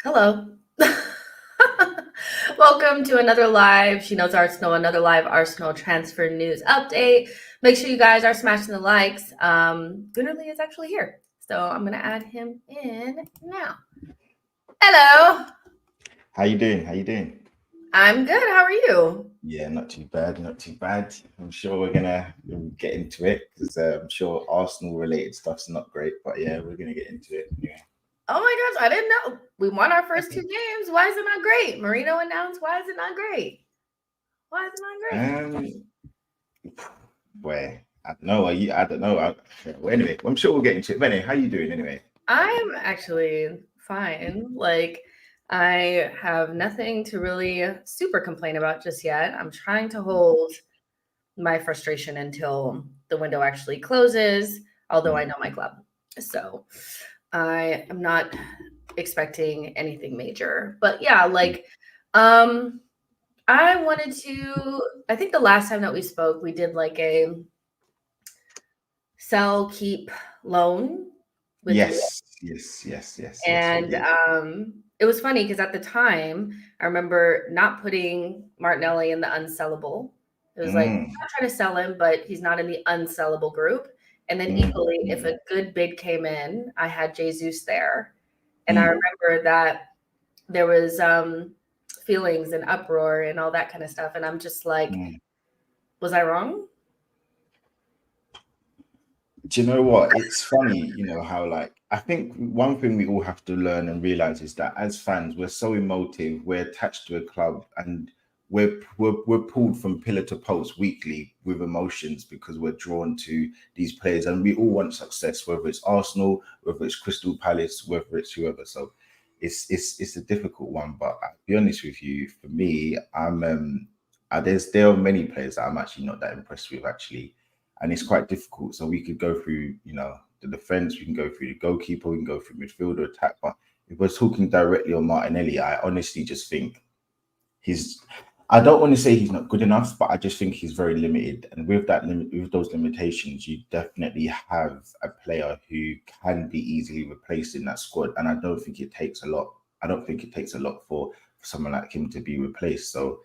Hello. Welcome to another live She Knows Arsenal, another live Arsenal transfer news update. Make sure you guys are smashing the likes. Gooner is actually here, so I'm going to add him in now. Hello. How you doing? How you doing? I'm good. How are you? Yeah, not too bad, not too bad. I'm sure we're gonna get into it because I'm sure Arsenal related stuff's not great, but yeah, we're gonna get into it anyway. Oh my gosh, I didn't know. We won our first two games. Why is it not great? Marino announced, why is it not great? Why is it not great? Where I don't know. I don't know. Well, anyway, I'm sure we'll get into it. But anyway, how you doing anyway? I'm actually fine. Like, I have nothing to really super complain about just yet. I'm trying to hold my frustration until the window actually closes, although I know my club. So I am not expecting anything major. But yeah, like, I wanted to, I think the last time that we spoke, we did like a sell, keep, loan with you. Yes. And it was funny because at the time, I remember not putting Martinelli in the unsellable. It was like, I'm not trying to sell him, but he's not in the unsellable group. And then equally, if a good bid came in, I had Jesus there. And I remember that there was feelings and uproar and all that kind of stuff. And I'm just like, was I wrong? Do you know what? It's funny, how I think one thing we all have to learn and realize is that as fans, we're so emotive, we're attached to a club, and we're pulled from pillar to post weekly with emotions because we're drawn to these players, and we all want success, whether it's Arsenal, whether it's Crystal Palace, whether it's whoever. So it's a difficult one, but I'll be honest with you, for me, there are many players that I'm actually not that impressed with actually, and it's quite difficult. So we could go through, the defense, we can go through the goalkeeper, we can go through midfielder attack. But if we're talking directly on Martinelli, I honestly just think I don't want to say he's not good enough, but I just think he's very limited. And with those limitations, you definitely have a player who can be easily replaced in that squad. And I don't think it takes a lot. I don't think it takes a lot for someone like him to be replaced. So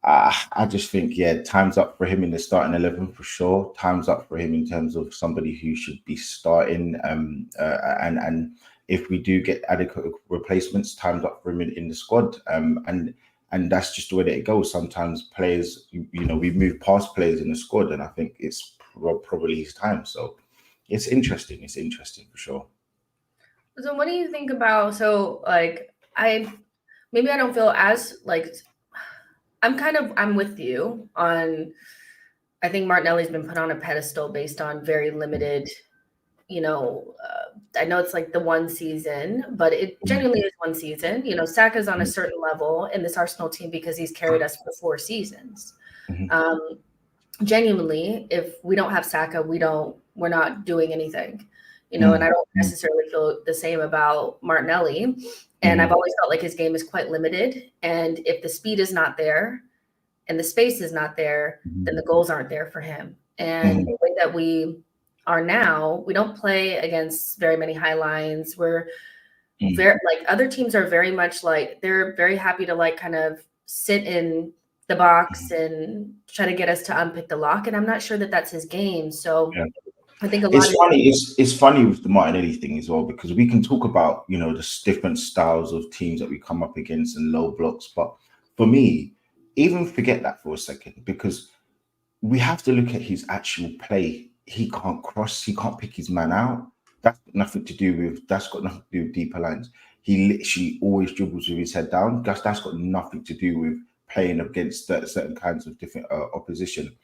I just think, yeah, time's up for him in the starting 11 for sure. Time's up for him in terms of somebody who should be starting. And if we do get adequate replacements, time's up for him in the squad. And that's just the way that it goes. Sometimes players, we move past players in the squad, and I think it's probably his time. So it's interesting. It's interesting for sure. So what do you think about, maybe I don't feel as like, I'm with you on, I think Martinelli's been put on a pedestal based on very limited, I know it's like the one season, but it genuinely is one season. Saka's on a certain level in this Arsenal team because he's carried us for 4 seasons. Genuinely, if we don't have Saka, we're not doing anything, and I don't necessarily feel the same about Martinelli. And I've always felt like his game is quite limited. And if the speed is not there and the space is not there, then the goals aren't there for him. And the way that we are now, we don't play against very many high lines. We're very other teams are very much like they're very happy to kind of sit in the box and try to get us to unpick the lock. And I'm not sure that that's his game. So I think it's funny with the Martinelli thing as well, because we can talk about, the different styles of teams that we come up against and low blocks. But for me, even forget that for a second, because we have to look at his actual play. He can't cross, he can't pick his man out. That's got nothing to do with deeper lines. He literally always dribbles with his head down. That's got nothing to do with playing against certain kinds of different opposition.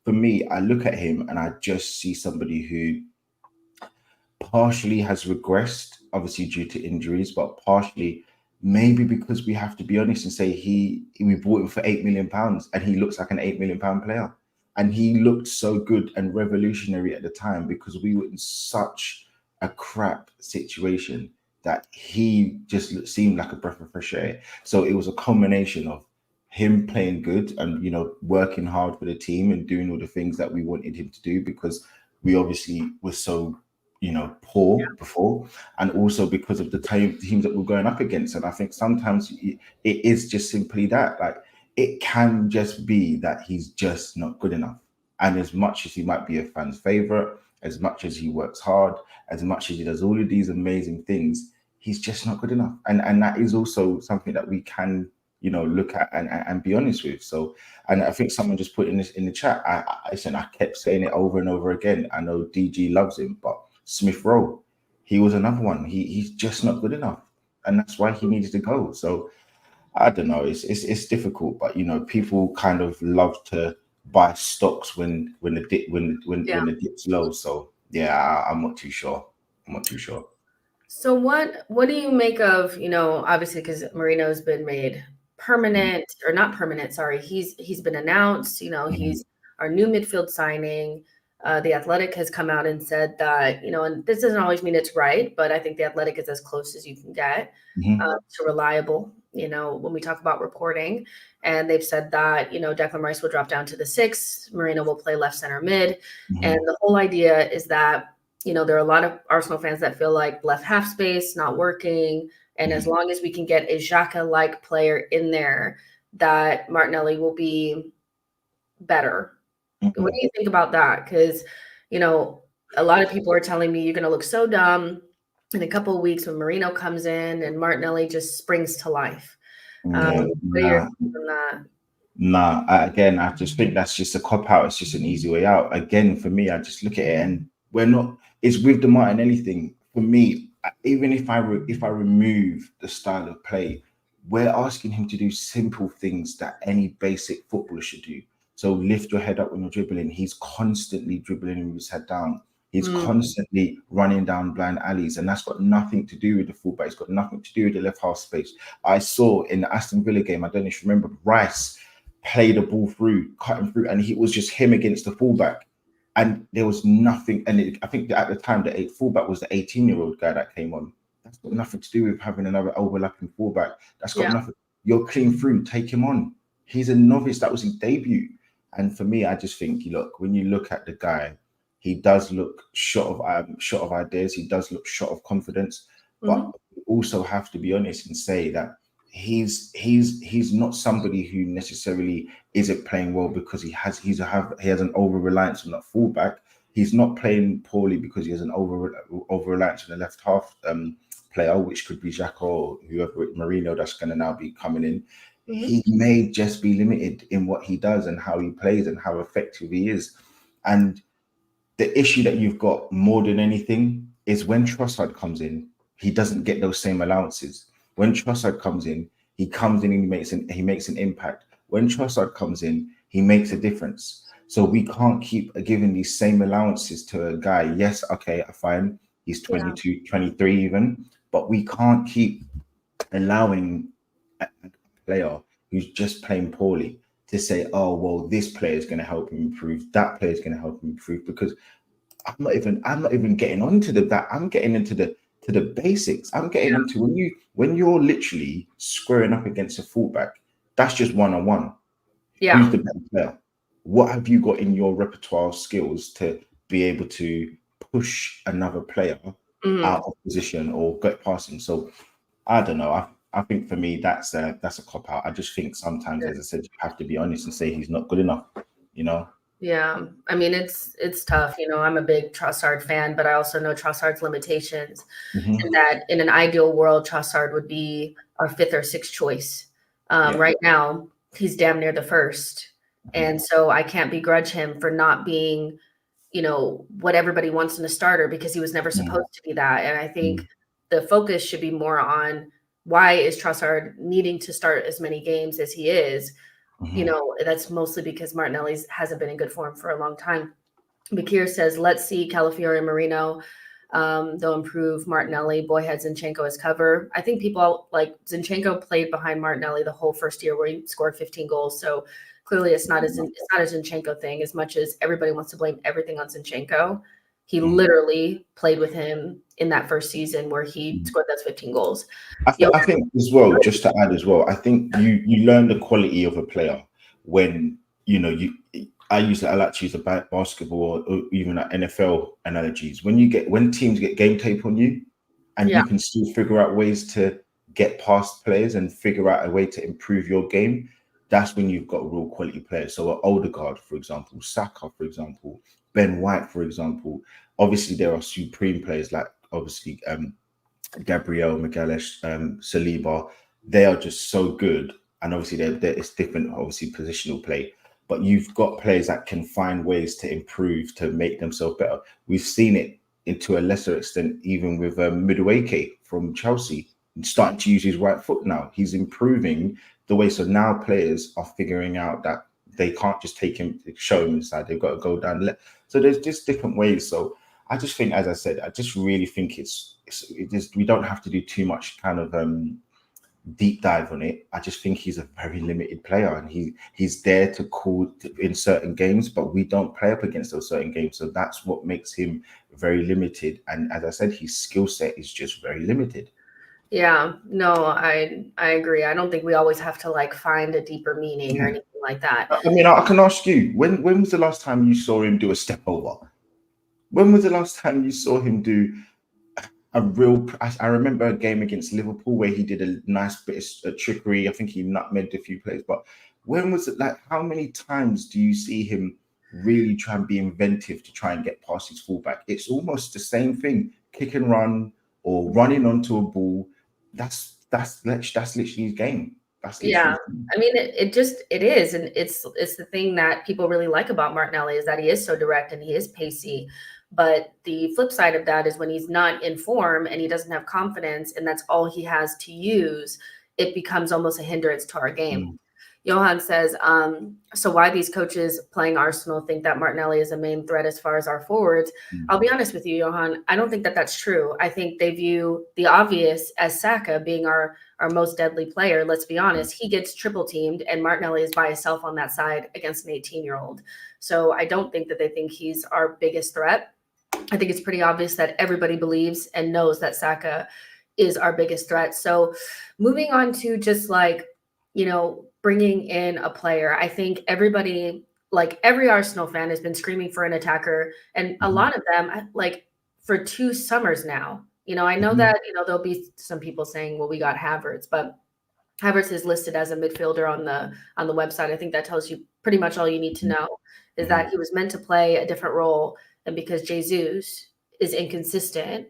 For me, I look at him and I just see somebody who partially has regressed, obviously due to injuries, but partially maybe because we have to be honest and say we bought him for £8 million and he looks like an £8 million player. And he looked so good and revolutionary at the time because we were in such a crap situation that he just seemed like a breath of fresh air. So it was a combination of him playing good and working hard for the team and doing all the things that we wanted him to do, because we obviously were so poor before, and also because of the teams that we're going up against. And I think sometimes it is just simply that, like, it can just be that he's just not good enough. And as much as he might be a fan's favorite, as much as he works hard, as much as he does all of these amazing things, he's just not good enough. And that is also something that we can, look at and be honest with. So, and I think someone just put in the chat, I kept saying it over and over again. I know DG loves him, but Smith Rowe, he was another one. He's just not good enough. And that's why he needed to go. So I don't know. It's difficult, but people kind of love to buy stocks when the dip's low. So yeah, I'm not too sure. So what do you make of, obviously because Marino's been made permanent, or not permanent, sorry. He's been announced, he's our new midfield signing. The Athletic has come out and said that, and this doesn't always mean it's right, but I think the Athletic is as close as you can get to reliable, when we talk about reporting. And they've said that, Declan Rice will drop down to the 6, Marino will play left center mid. And the whole idea is that, there are a lot of Arsenal fans that feel like left half space not working. And as long as we can get a Xhaka-like player in there, that Martinelli will be better. What do you think about that? Because, a lot of people are telling me you're going to look so dumb in a couple of weeks when Marino comes in and Martinelli just springs to life. What are your thoughts on that? Again, I just think that's just a cop-out. It's just an easy way out. Again, for me, I just look at it and it's with the Martinelli thing. For me, even if I remove the style of play, we're asking him to do simple things that any basic footballer should do. So lift your head up when you're dribbling. He's constantly dribbling with his head down. He's constantly running down blind alleys, and that's got nothing to do with the fullback. It's got nothing to do with the left half space. I saw in the Aston Villa game, I don't know if you remember, Rice played the ball through, cutting through, and it was just him against the fullback. And there was nothing. And I think that at the time, the fullback was the 18-year-old guy that came on. That's got nothing to do with having another overlapping fullback. That's got nothing. You're clean through. Take him on. He's a novice. That was his debut. And for me, I just think, look, when you look at the guy, he does look short of ideas. He does look short of confidence. But you also have to be honest and say that he's not somebody who necessarily isn't playing well because he has an over reliance on that fullback. He's not playing poorly because he has an over reliance on the left half player, which could be Xhaka or whoever, Marino, that's going to now be coming in. He may just be limited in what he does and how he plays and how effective he is. And the issue that you've got more than anything is when Trossard comes in, he doesn't get those same allowances. When Trossard comes in, he comes in and he makes an impact. When Trossard comes in, he makes a difference. So we can't keep giving these same allowances to a guy. Yes, okay, fine. He's 22, 23 even, but we can't keep allowing a player who's just playing poorly to say, oh, well, this player is going to help him improve. That player is going to help him improve, because I'm not even getting onto that. I'm getting into the basics. I'm getting into when you're literally squaring up against a fullback, that's just one-on-one. Yeah. Who's the better player? What have you got in your repertoire of skills to be able to push another player out of position or get past him? So I don't know. I think for me that's a cop-out. I just think sometimes, as I said, you have to be honest and say he's not good enough, Yeah, I mean, it's tough. I'm a big Trossard fan, but I also know Trossard's limitations, and that in an ideal world, Trossard would be our 5th or 6th choice. Right now, he's damn near the 1st, and so I can't begrudge him for not being, what everybody wants in a starter, because he was never supposed to be that. And I think the focus should be more on why is Trossard needing to start as many games as he is. That's mostly because Martinelli hasn't been in good form for a long time. Bakir says, let's see Calafiori and Marino. They'll improve Martinelli. Boy had Zinchenko as cover. I think people like Zinchenko played behind Martinelli the whole first year where he scored 15 goals. So clearly it's not a Zinchenko thing as much as everybody wants to blame everything on Zinchenko. He literally played with him in that first season where he scored those 15 goals. I think as well, just to add as well, I think you learn the quality of a player when, I like to use the basketball or even like NFL analogies. When teams get game tape on you, and Yeah. you can still figure out ways to get past players and figure out a way to improve your game, that's when you've got real quality players. So Odegaard, for example, Saka, for example, Ben White, for example. Obviously, there are supreme players like obviously Gabriel, Magalhaes, Saliba. They are just so good, and obviously it's different, obviously positional play. But you've got players that can find ways to improve to make themselves better. We've seen it to a lesser extent, even with Madueke from Chelsea, starting to use his right foot now. He's improving the way. So now players are figuring out that they can't just take him, show him inside. They've got to go down. So there's just different ways. So I just think, as I said, I just really think we don't have to do too much kind of deep dive on it. I just think he's a very limited player, and he's there to call in certain games, but we don't play up against those certain games. So that's what makes him very limited. And as I said, his skill set is just very limited. Yeah, no, I agree. I don't think we always have to like find a deeper meaning or anything like that. I mean, I can ask you, when was the last time you saw him do a step over? When was the last time you saw him do a real? I remember a game against Liverpool where he did a nice bit of trickery. I think he nutmegged a few players. But when was it? Like, how many times do you see him really try and be inventive to try and get past his fullback? It's almost the same thing: kick and run or running onto a ball. That's literally his game. That's literally Yeah, his game. I mean, it is, and it's the thing that people really like about Martinelli is that he is so direct and he is pacey. But the flip side of that is when he's not in form and he doesn't have confidence, and that's all he has to use, it becomes almost a hindrance to our game. Johan says, so why these coaches playing Arsenal think that Martinelli is a main threat as far as our forwards? I'll be honest with you, Johan. I don't think that that's true. I think they view the obvious as Saka being our most deadly player. Let's be honest. He gets triple teamed, and Martinelli is by himself on that side against an 18-year-old. So I don't think that they think he's our biggest threat. I think it's pretty obvious that everybody believes and knows that Saka is our biggest threat. So moving on to just like, bringing in a player. I think everybody, like every Arsenal fan, has been screaming for an attacker, and a lot of them, like for 2 summers now. I know that there'll be some people saying, "Well, we got Havertz," but Havertz is listed as a midfielder on the website. I think that tells you pretty much all you need to know is that he was meant to play a different role, and because Jesus is inconsistent,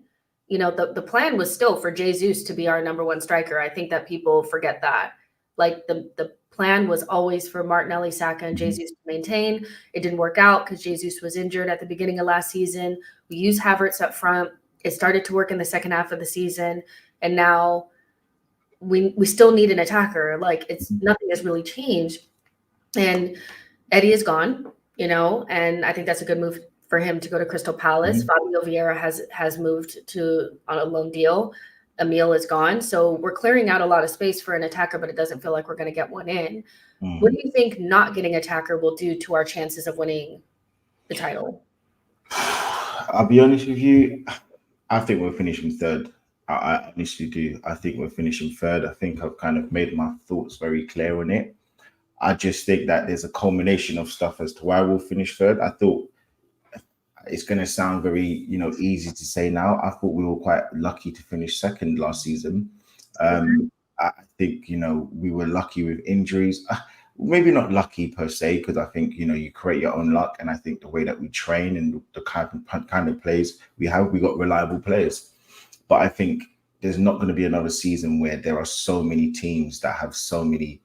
the plan was still for Jesus to be our number 1 striker. I think that people forget that. Like the plan was always for Martinelli, Saka, and Jesus to maintain. It didn't work out because Jesus was injured at the beginning of last season. We used Havertz up front. It started to work in the second half of the season, and now we still need an attacker. Like nothing has really changed. And Eddie is gone, and I think that's a good move for him to go to Crystal Palace. Fabio Vieira has moved on a loan deal. Emil is gone. So we're clearing out a lot of space for an attacker, but it doesn't feel like we're going to get one in. What do you think not getting attacker will do to our chances of winning the title? I'll be honest with you. I think we're finishing third. I honestly do. I think we're finishing third. I think I've kind of made my thoughts very clear on it. I just think that there's a culmination of stuff as to why we'll finish third. I thought it's going to sound very, easy to say now. I thought we were quite lucky to finish second last season. I think, we were lucky with injuries. Maybe not lucky per se, because I think, you create your own luck. And I think the way that we train and the kind of players we got reliable players. But I think there's not going to be another season where there are so many teams that have so many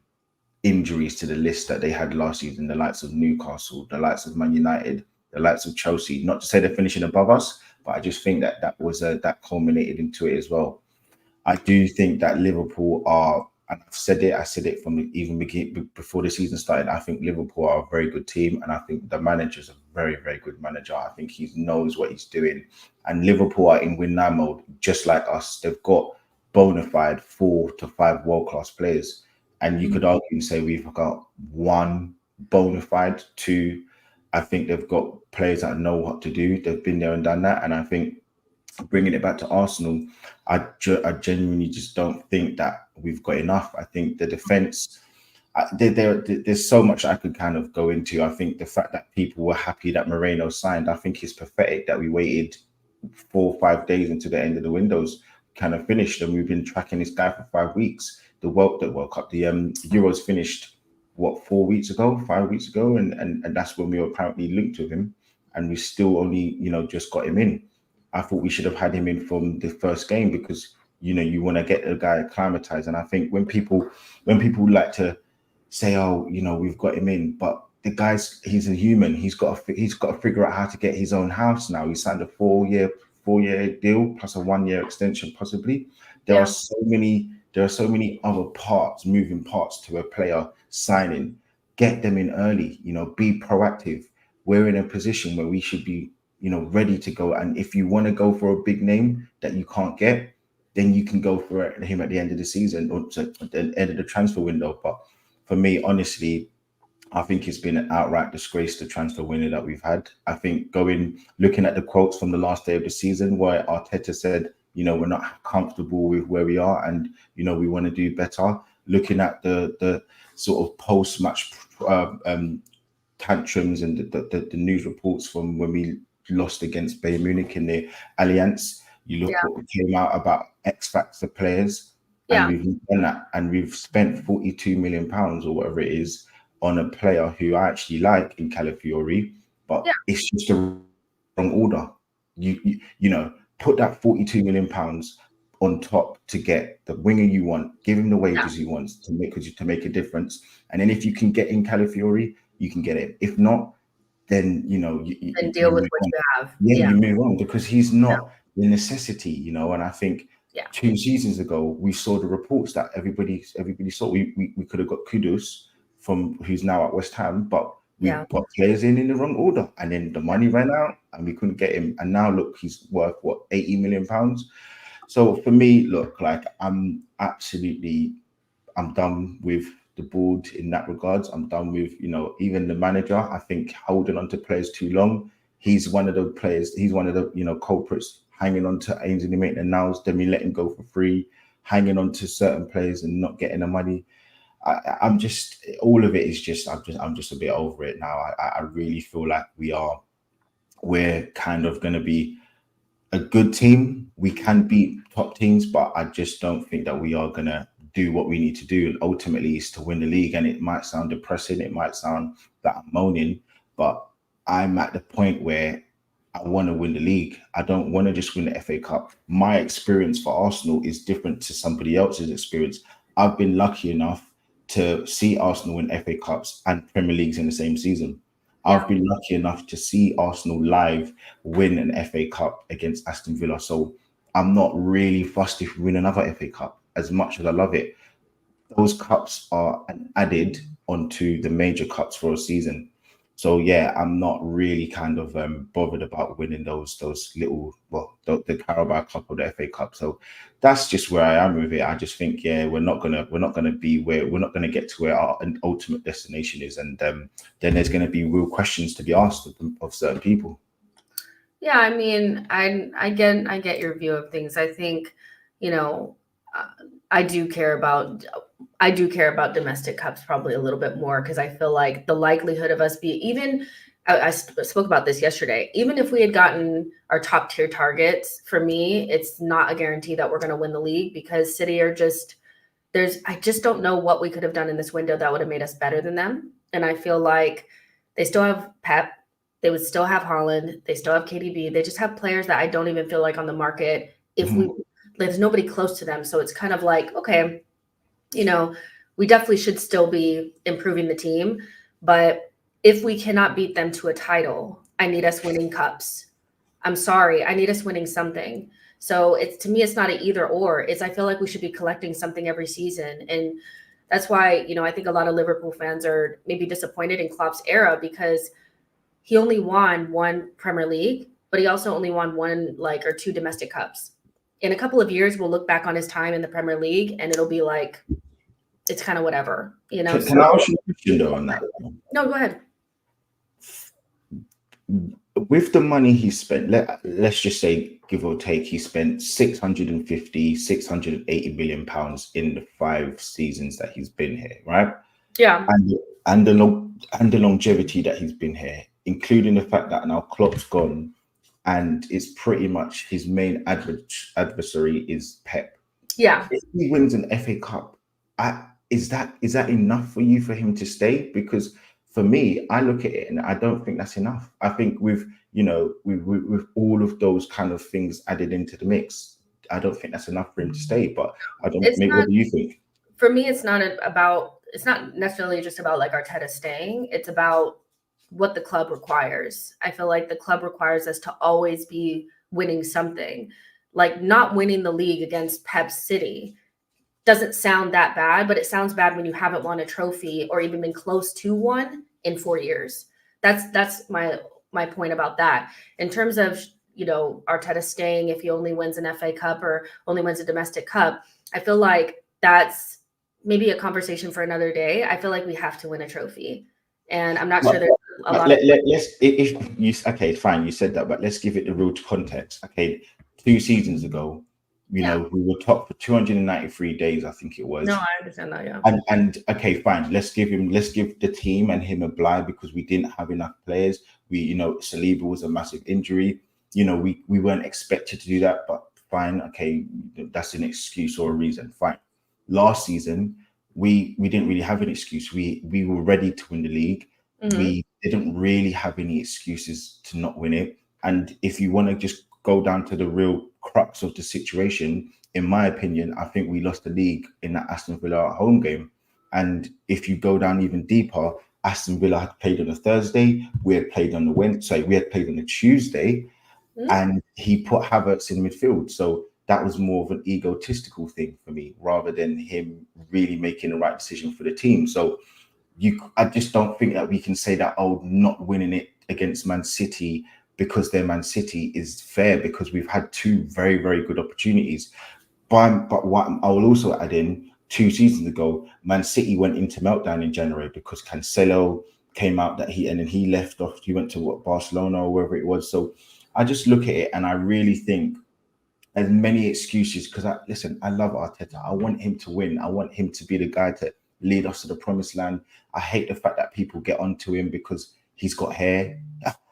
injuries to the list that they had last season, the likes of Newcastle, the likes of Man United, the likes of Chelsea. Not to say they're finishing above us, but I just think that that culminated into it as well. I do think that Liverpool are, and I said it from even before the season started, I think Liverpool are a very good team, and I think the manager's a very, very good manager. I think he knows what he's doing. And Liverpool are in win now mode, just like us. They've got bona fide 4 to 5 world-class players. And you could argue and say we've got 1 bona fide, 2. I think they've got players that know what to do. They've been there and done that. And I think bringing it back to Arsenal, I genuinely just don't think that we've got enough. I think the defense, there's so much I could kind of go into. I think the fact that people were happy that Moreno signed, I think it's pathetic that we waited 4 or 5 days into the end of the windows kind of finished, and we've been tracking this guy for 5 weeks. The World Cup, the Euros finished what 4 weeks ago, 5 weeks ago, and that's when we were apparently linked with him, and we still only just got him in. I thought we should have had him in from the first game because you want to get the guy acclimatized, and I think when people like to say, oh, we've got him in, but the guy's he's a human. He's got to figure out how to get his own house now. He signed a 4-year deal plus a 1-year extension, possibly. There are so many other moving parts to a player signing. Get them in early. Be proactive. We're in a position where we should be, ready to go. And if you want to go for a big name that you can't get, then you can go for him at the end of the season or at the end of the transfer window. But for me, honestly, I think it's been an outright disgrace, the transfer window that we've had. I think looking at the quotes from the last day of the season where Arteta said, we're not comfortable with where we are and, we want to do better. Looking at the sort of post-match tantrums and the news reports from when we lost against Bayern Munich in the Allianz, you look what came out about X Factor players. And we've done that, and we've spent £42 million or whatever it is on a player who I actually like in Calafiori, but it's just a wrong order. You put that £42 million on top to get the winger you want, give him the wages he wants to make a difference, and then if you can get in Calafiori, you can get it. If not, then you deal with what you have. You move on because he's not the necessity, and I think. 2 seasons ago, we saw the reports that everybody saw. We could have got Kudus from who's now at West Ham, but we got players in the wrong order, and then the money ran out, and we couldn't get him. And now look, he's worth what £80 million. So for me, look, like I'm done with the board in that regards. I'm done with even the manager. I think holding on to players too long. He's one of the players. He's one of the culprits. Hanging on to Ainsley Maitland-Niles, then we let him go for free, hanging on to certain players and not getting the money. I'm just all of it is just I'm just a bit over it now. I really feel like we're kind of going to be a good team. We can beat top teams, but I just don't think that we are going to do what we need to do. And ultimately, is to win the league. And it might sound depressing. It might sound that I'm moaning, but I'm at the point where I want to win the league. I don't want to just win the FA Cup. My experience for Arsenal is different to somebody else's experience. I've been lucky enough to see Arsenal win FA Cups and Premier Leagues in the same season. I've been lucky enough to see Arsenal live win an FA Cup against Aston Villa. So I'm not really fussed if we win another FA Cup as much as I love it. Those cups are added onto the major cups for a season. So I'm not really kind of bothered about winning those little, the Carabao Cup or the FA Cup. So that's just where I am with it. I just think we're not gonna get to where our ultimate destination is, and then there's gonna be real questions to be asked of certain people. Yeah, I mean, I get your view of things. I think, I do care about domestic cups probably a little bit more because I feel like the likelihood of us I spoke about this yesterday, even if we had gotten our top tier targets, for me, it's not a guarantee that we're going to win the league because City are I just don't know what we could have done in this window that would have made us better than them. And I feel like they still have Pep. They would still have Haaland. They still have KDB. They just have players that I don't even feel like on the market. There's nobody close to them. So it's kind of like, okay, we definitely should still be improving the team. But if we cannot beat them to a title, I need us winning cups. I'm sorry. I need us winning something. So to me, it's not an either or. I feel like we should be collecting something every season. And that's why, I think a lot of Liverpool fans are maybe disappointed in Klopp's era because he only won one Premier League, but he also only won one or two domestic cups. In a couple of years, we'll look back on his time in the Premier League and it'll be like, it's kind of whatever, Can I ask you a question though on that? No, go ahead. With the money he spent, let's just say, give or take, he spent 680 million pounds in the 5 seasons that he's been here, right? Yeah. And the longevity that he's been here, including the fact that now Klopp's gone, and it's pretty much his main adversary is Pep. Yeah. If he wins an FA Cup, is that enough for you for him to stay? Because for me, I look at it and I don't think that's enough. I think with with all of those kind of things added into the mix, I don't think that's enough for him to stay. But I don't. It's Maybe, not, what do you think? for me, it's not necessarily just about like Arteta staying. It's about what the club requires. I feel like the club requires us to always be winning something. Like not winning the league against Pep City doesn't sound that bad, but it sounds bad when you haven't won a trophy or even been close to one in 4 years. That's my point about that. In terms of, Arteta staying if he only wins an FA Cup or only wins a domestic cup, I feel like that's maybe a conversation for another day. I feel like we have to win a trophy. And I'm not sure there's a lot of let's if you okay, fine, you said that, but let's give it the real context. Okay, 2 seasons ago, we were top for 293 days, I think it was. No, I understand that, yeah. And okay, fine, let's give the team and him a bye because we didn't have enough players. Saliba was a massive injury. We weren't expected to do that, but fine, okay, that's an excuse or a reason. Fine. Last season, we didn't really have an excuse. We were ready to win the league. We didn't really have any excuses to not win it. And if you want to just go down to the real crux of the situation, in my opinion, I think we lost the league in that Aston Villa home game. And if you go down even deeper, Aston Villa had played on a Thursday, we had played on the Wednesday, we had played on a Tuesday, and he put Havertz in midfield. So that was more of an egotistical thing for me, rather than him really making the right decision for the team. So I just don't think that we can say that, not winning it against Man City because they're Man City is fair, because we've had two very, very good opportunities. But what I will also add in, 2 seasons ago, Man City went into meltdown in January because Cancelo came out and then he left off. He went to Barcelona or wherever it was. So I just look at it and I really think as many excuses, because I love Arteta. I want him to win. I want him to be the guy to lead us to the promised land. I hate the fact that people get onto him because he's got hair.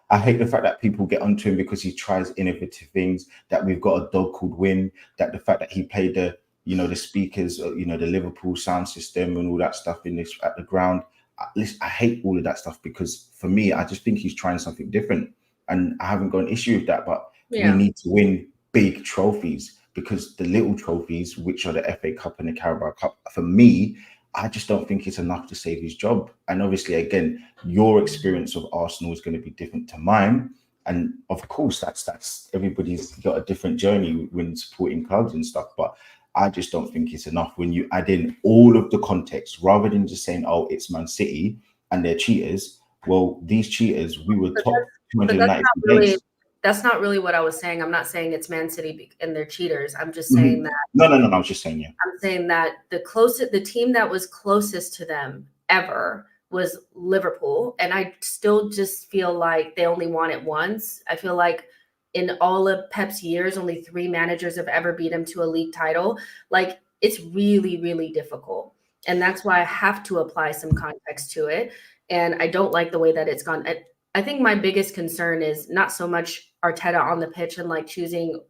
I hate the fact that people get onto him because he tries innovative things, that we've got a dog called Win, that the fact that he played the speakers, the Liverpool sound system and all that stuff at the ground. I hate all of that stuff because for me, I just think he's trying something different, and I haven't got an issue with that, but we need to win big trophies, because the little trophies, which are the FA Cup and the Carabao Cup, for me, I just don't think it's enough to save his job. And obviously, again, your experience of Arsenal is going to be different to mine. And of course, that's everybody's got a different journey when supporting clubs and stuff. But I just don't think it's enough when you add in all of the context, rather than just saying, it's Man City and they're cheaters. Well, these cheaters, we were top 290 days. That's not really what I was saying. I'm not saying it's Man City and they're cheaters. I'm just saying that. No. I was just saying, yeah. I'm saying that the team that was closest to them ever was Liverpool. And I still just feel like they only won it once. I feel like in all of Pep's years, only 3 managers have ever beat him to a league title. Like, it's really, really difficult. And that's why I have to apply some context to it. And I don't like the way that it's gone. I think my biggest concern is not so much Arteta on the pitch and like choosing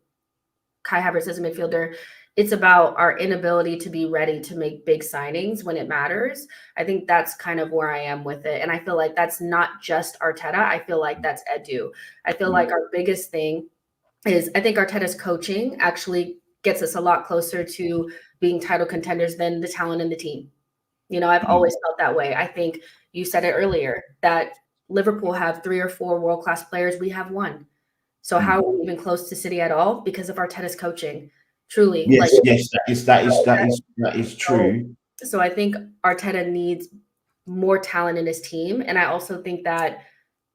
Kai Havertz as a midfielder. It's about our inability to be ready to make big signings when it matters. I think that's kind of where I am with it. And I feel like that's not just Arteta. I feel like that's Edu. I feel like our biggest thing is, I think Arteta's coaching actually gets us a lot closer to being title contenders than the talent in the team. I've always felt that way. I think you said it earlier that Liverpool have 3 or 4 world-class players. We have 1. So how are we even close to City at all? Because of Arteta's coaching. Truly. Yes, that is true. So I think Arteta needs more talent in his team. And I also think that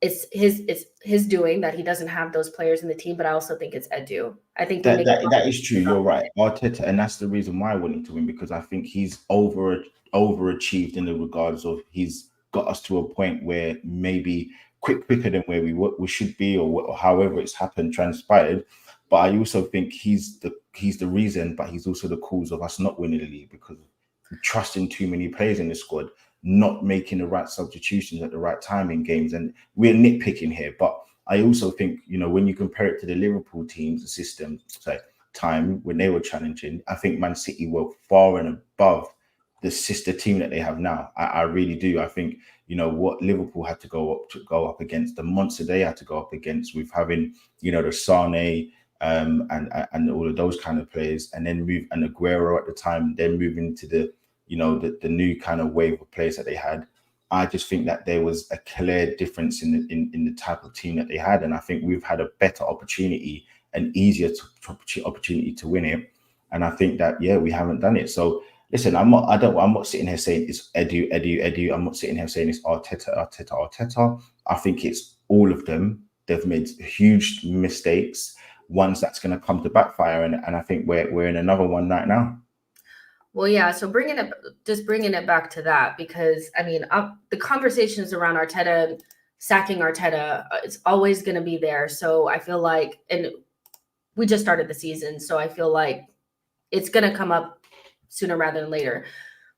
it's his doing that he doesn't have those players in the team, but I also think it's Edu. I think that is true. You're right. Arteta, and that's the reason why I wanted to win, because I think he's overachieved in the regards of he's got us to a point where maybe quicker than where we should be, or however it's transpired. But I also think he's the reason, but he's also the cause of us not winning the league, because of trusting too many players in the squad. not making the right substitutions at the right time in games. And we're nitpicking here, but I also think, when you compare it to the Liverpool teams, the system, time when they were challenging, I think Man City were far and above the sister team that they have now. I really do. I think, what Liverpool had to go up against, the monster they had to go up against with having, the Sane, and all of those kind of players, and then and Aguero at the time, then moving to the new kind of wave of players that they had. I just think that there was a clear difference in the type of team that they had, and I think we've had a better opportunity, an easier opportunity to win it. And I think that we haven't done it. So listen, I'm not sitting here saying it's Edu. I'm not sitting here saying it's Arteta. I think it's all of them. They've made huge mistakes, ones that's going to come to backfire, and I think we're in another one right now. Well, yeah. So bringing it back to that, because I mean, the conversations around Arteta, sacking Arteta, it's always going to be there. So I feel like, and we just started the season, so I feel like it's going to come up sooner rather than later.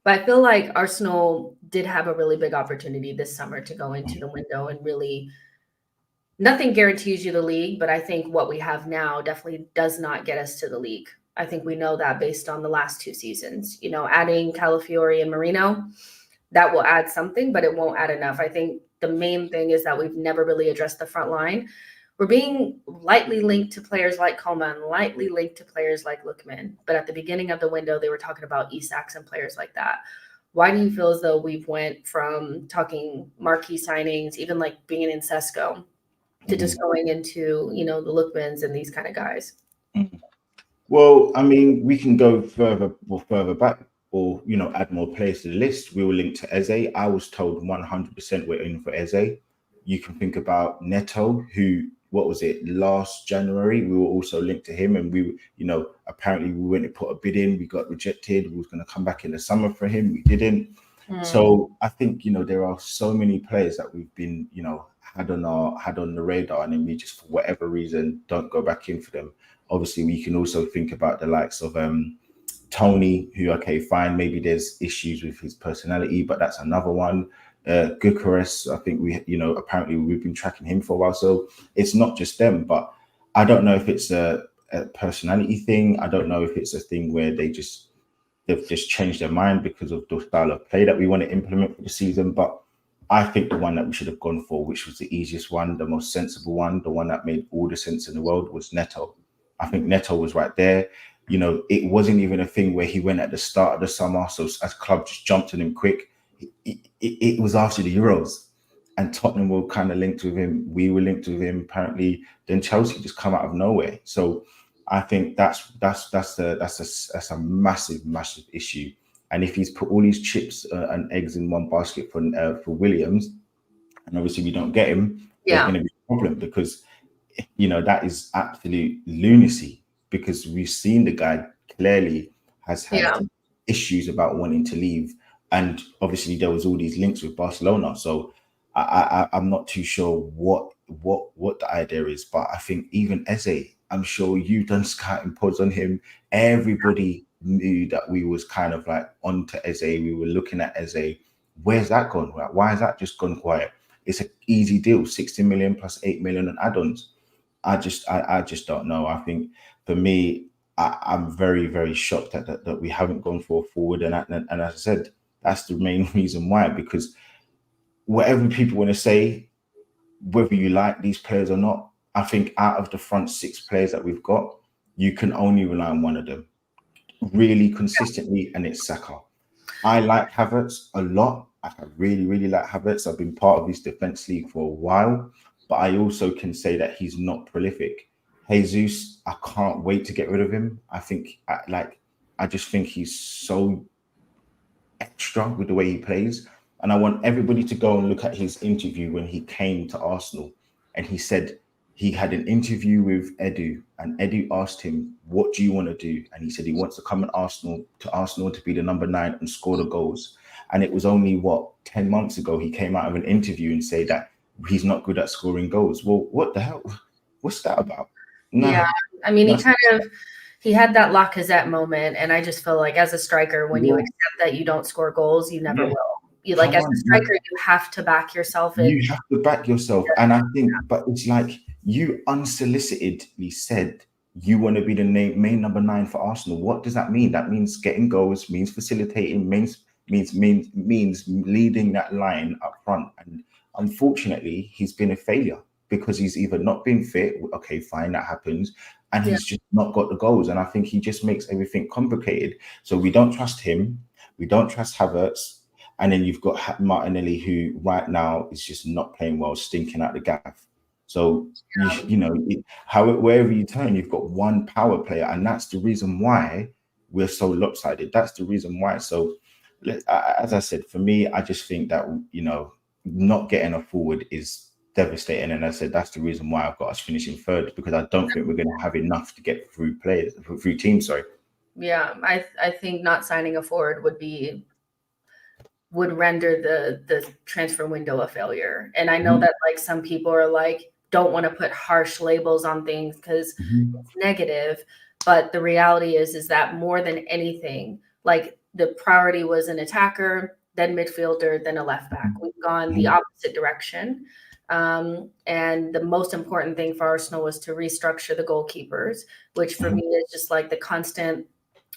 But I feel like Arsenal did have a really big opportunity this summer to go into the window, and really, nothing guarantees you the league, but I think what we have now definitely does not get us to the league. I think we know that based on the last 2 seasons. Adding Calafiori and Marino, that will add something, but it won't add enough. I think the main thing is that we've never really addressed the front line. We're being lightly linked to players like Coleman, lightly linked to players like Lookman. But at the beginning of the window, they were talking about Isaks and players like that. Why do you feel as though we've went from talking marquee signings, even like being in Sesko, to just going into, the Lookmans and these kind of guys? Well, I mean, we can go further back, or add more players to the list. We were linked to Eze. I was told 100% we're in for Eze. You can think about Neto, who, what was it, last January, we were also linked to him, and we, apparently we went to put a bid in, we got rejected. We was going to come back in the summer for him, we didn't. So I think there are so many players that we've been had on the radar, and then we just, for whatever reason, don't go back in for them. Obviously, we can also think about the likes of Tony, who, okay, fine, maybe there's issues with his personality, but that's another one. Gooner, I think apparently we've been tracking him for a while, so it's not just them. But I don't know if it's a personality thing. I don't know if it's a thing where they've just changed their mind because of the style of play that we want to implement for the season. But I think the one that we should have gone for, which was the easiest one, the most sensible one, the one that made all the sense in the world, was Neto. I think Neto was right there. It wasn't even a thing where he went at the start of the summer, so as club just jumped on him quick. It was after the Euros, and Tottenham were kind of linked with him. We were linked with him, apparently. Then Chelsea just come out of nowhere. So I think that's a massive issue. And if he's put all these chips and eggs in one basket for Williams, and obviously we don't get him, there's going to be a problem, because that is absolute lunacy, because we've seen the guy clearly has had issues about wanting to leave. And obviously there was all these links with Barcelona. So I'm not too sure what the idea is, but I think even Eze, I'm sure you've done scouting pods on him. Everybody knew that we was kind of like onto Eze. We were looking at Eze. Where's that gone? Why has that just gone quiet? It's an easy deal, 60 million plus 8 million on add-ons. I just don't know. I think for me, I'm very, very shocked that we haven't gone for a forward. And as I said, that's the main reason why, because whatever people want to say, whether you like these players or not, I think out of the front 6 players that we've got, you can only rely on one of them really consistently, and it's Saka. I like Havertz a lot. I really, really like Havertz. I've been part of his defense league for a while, but I also can say that he's not prolific. Jesus, I can't wait to get rid of him. I think, I just think he's so extra with the way he plays. And I want everybody to go and look at his interview when he came to Arsenal. And he said he had an interview with Edu, and Edu asked him, what do you want to do? And he said he wants to come to Arsenal to be the number 9 and score the goals. And it was only 10 months ago he came out of an interview and say that he's not good at scoring goals. Well, what the hell? What's that about? No, yeah, I mean, he had that Lacazette moment, and I just feel like as a striker, when you accept that you don't score goals, you never will. You like Come as a on, striker, you have to back yourself in. you have to back yourself. And I think, but it's like you unsolicitedly said you want to be the main number 9 for Arsenal. What does that mean? That means getting goals, means facilitating, means leading that line up front. And unfortunately, he's been a failure because he's either not been fit. Okay, fine, that happens. And he's just not got the goals. And I think he just makes everything complicated. So we don't trust him. We don't trust Havertz. And then you've got Martinelli, who right now is just not playing well, stinking out the gaff. So, wherever you turn, you've got one power player. And that's the reason why we're so lopsided. That's the reason why. So, as I said, for me, I just think that, not getting a forward is devastating. And as I said, that's the reason why I've got us finishing third, because I don't think we're going to have enough to get through teams. Sorry. Yeah, I think not signing a forward would render the transfer window a failure. And I know that like some people are like, don't want to put harsh labels on things because it's negative. But the reality is that more than anything, like the priority was an attacker, then midfielder, then a left back. We've gone the opposite direction. And the most important thing for Arsenal was to restructure the goalkeepers, which for me is just like the constant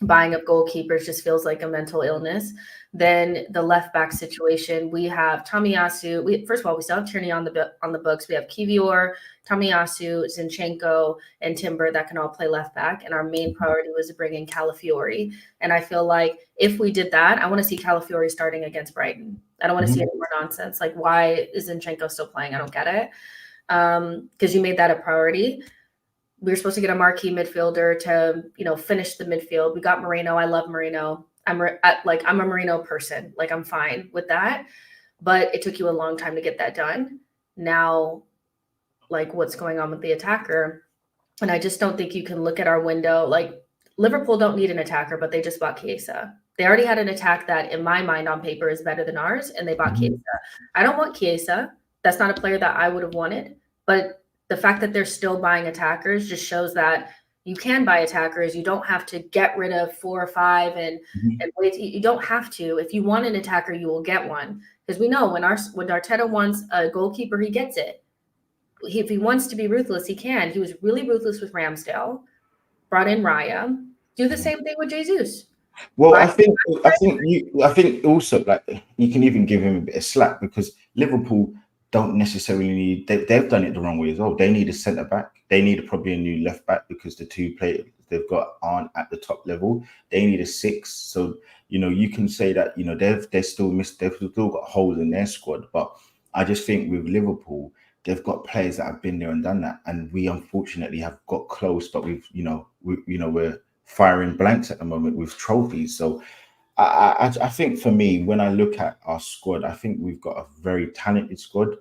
buying up goalkeepers just feels like a mental illness. Then the left back situation, we have Tomiyasu. First of all, we still have Tierney on the books. We have Kivior, Tomiyasu, Zinchenko, and Timber that can all play left back. And our main priority was to bring in Calafiori. And I feel like if we did that, I want to see Calafiori starting against Brighton. I don't want to see any more nonsense. Like, why is Zinchenko still playing? I don't get it. Because you made that a priority. We were supposed to get a marquee midfielder to, finish the midfield. We got Moreno. I love Moreno. I'm a Moreno person. Like, I'm fine with that. But it took you a long time to get that done. Now, like, what's going on with the attacker? And I just don't think you can look at our window. Like, Liverpool don't need an attacker, but they just bought Chiesa. They already had an attack that, in my mind, on paper is better than ours, and they bought Chiesa. I don't want Chiesa. That's not a player that I would have wanted. But the fact that they're still buying attackers just shows that you can buy attackers. You don't have to get rid of 4 or 5 and wait. You don't have to. If you want an attacker, you will get one. Because we know when Arteta wants a goalkeeper, he gets it. If he wants to be ruthless, he can. He was really ruthless with Ramsdale. Brought in Raya. Do the same thing with Jesus. Well, I think also, like, you can even give him a bit of slack because Liverpool don't necessarily need. They've done it the wrong way as well. They need a centre back. They need probably a new left back because the 2 players they've got aren't at the top level. They need a 6. So you can say that they've still got holes in their squad. But I just think with Liverpool, they've got players that have been there and done that, and we unfortunately have got close, but we're firing blanks at the moment with trophies. So I think for me, when I look at our squad, I think we've got a very talented squad,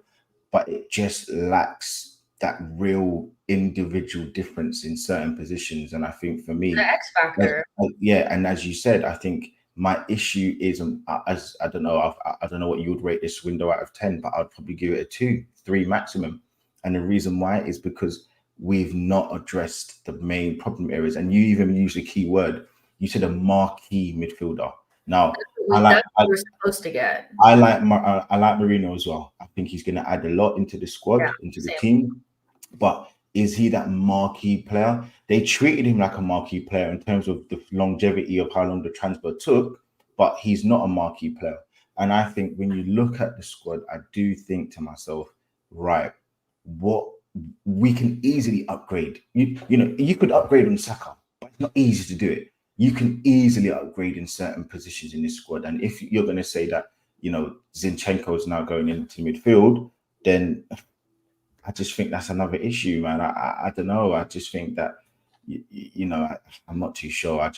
but it just lacks that real individual difference in certain positions. And I think for me, the X factor. And as you said, I think my issue is, as I don't know what you would rate this window out of 10, but I'd probably give it a 2, 3 maximum. And the reason why is because we've not addressed the main problem areas. And you even used a key word. You said a marquee midfielder. Now, we're supposed to get. I like Marino as well. I think he's going to add a lot into the squad, into the team. But is he that marquee player? They treated him like a marquee player in terms of the longevity of how long the transfer took, but he's not a marquee player. And I think when you look at the squad, I do think to myself, right, what we can easily upgrade. You could upgrade on Saka, but it's not easy to do it. You can easily upgrade in certain positions in this squad. And if you're going to say that, Zinchenko is now going into midfield, then I just think that's another issue, man. I don't know. I just think that, I'm not too sure. I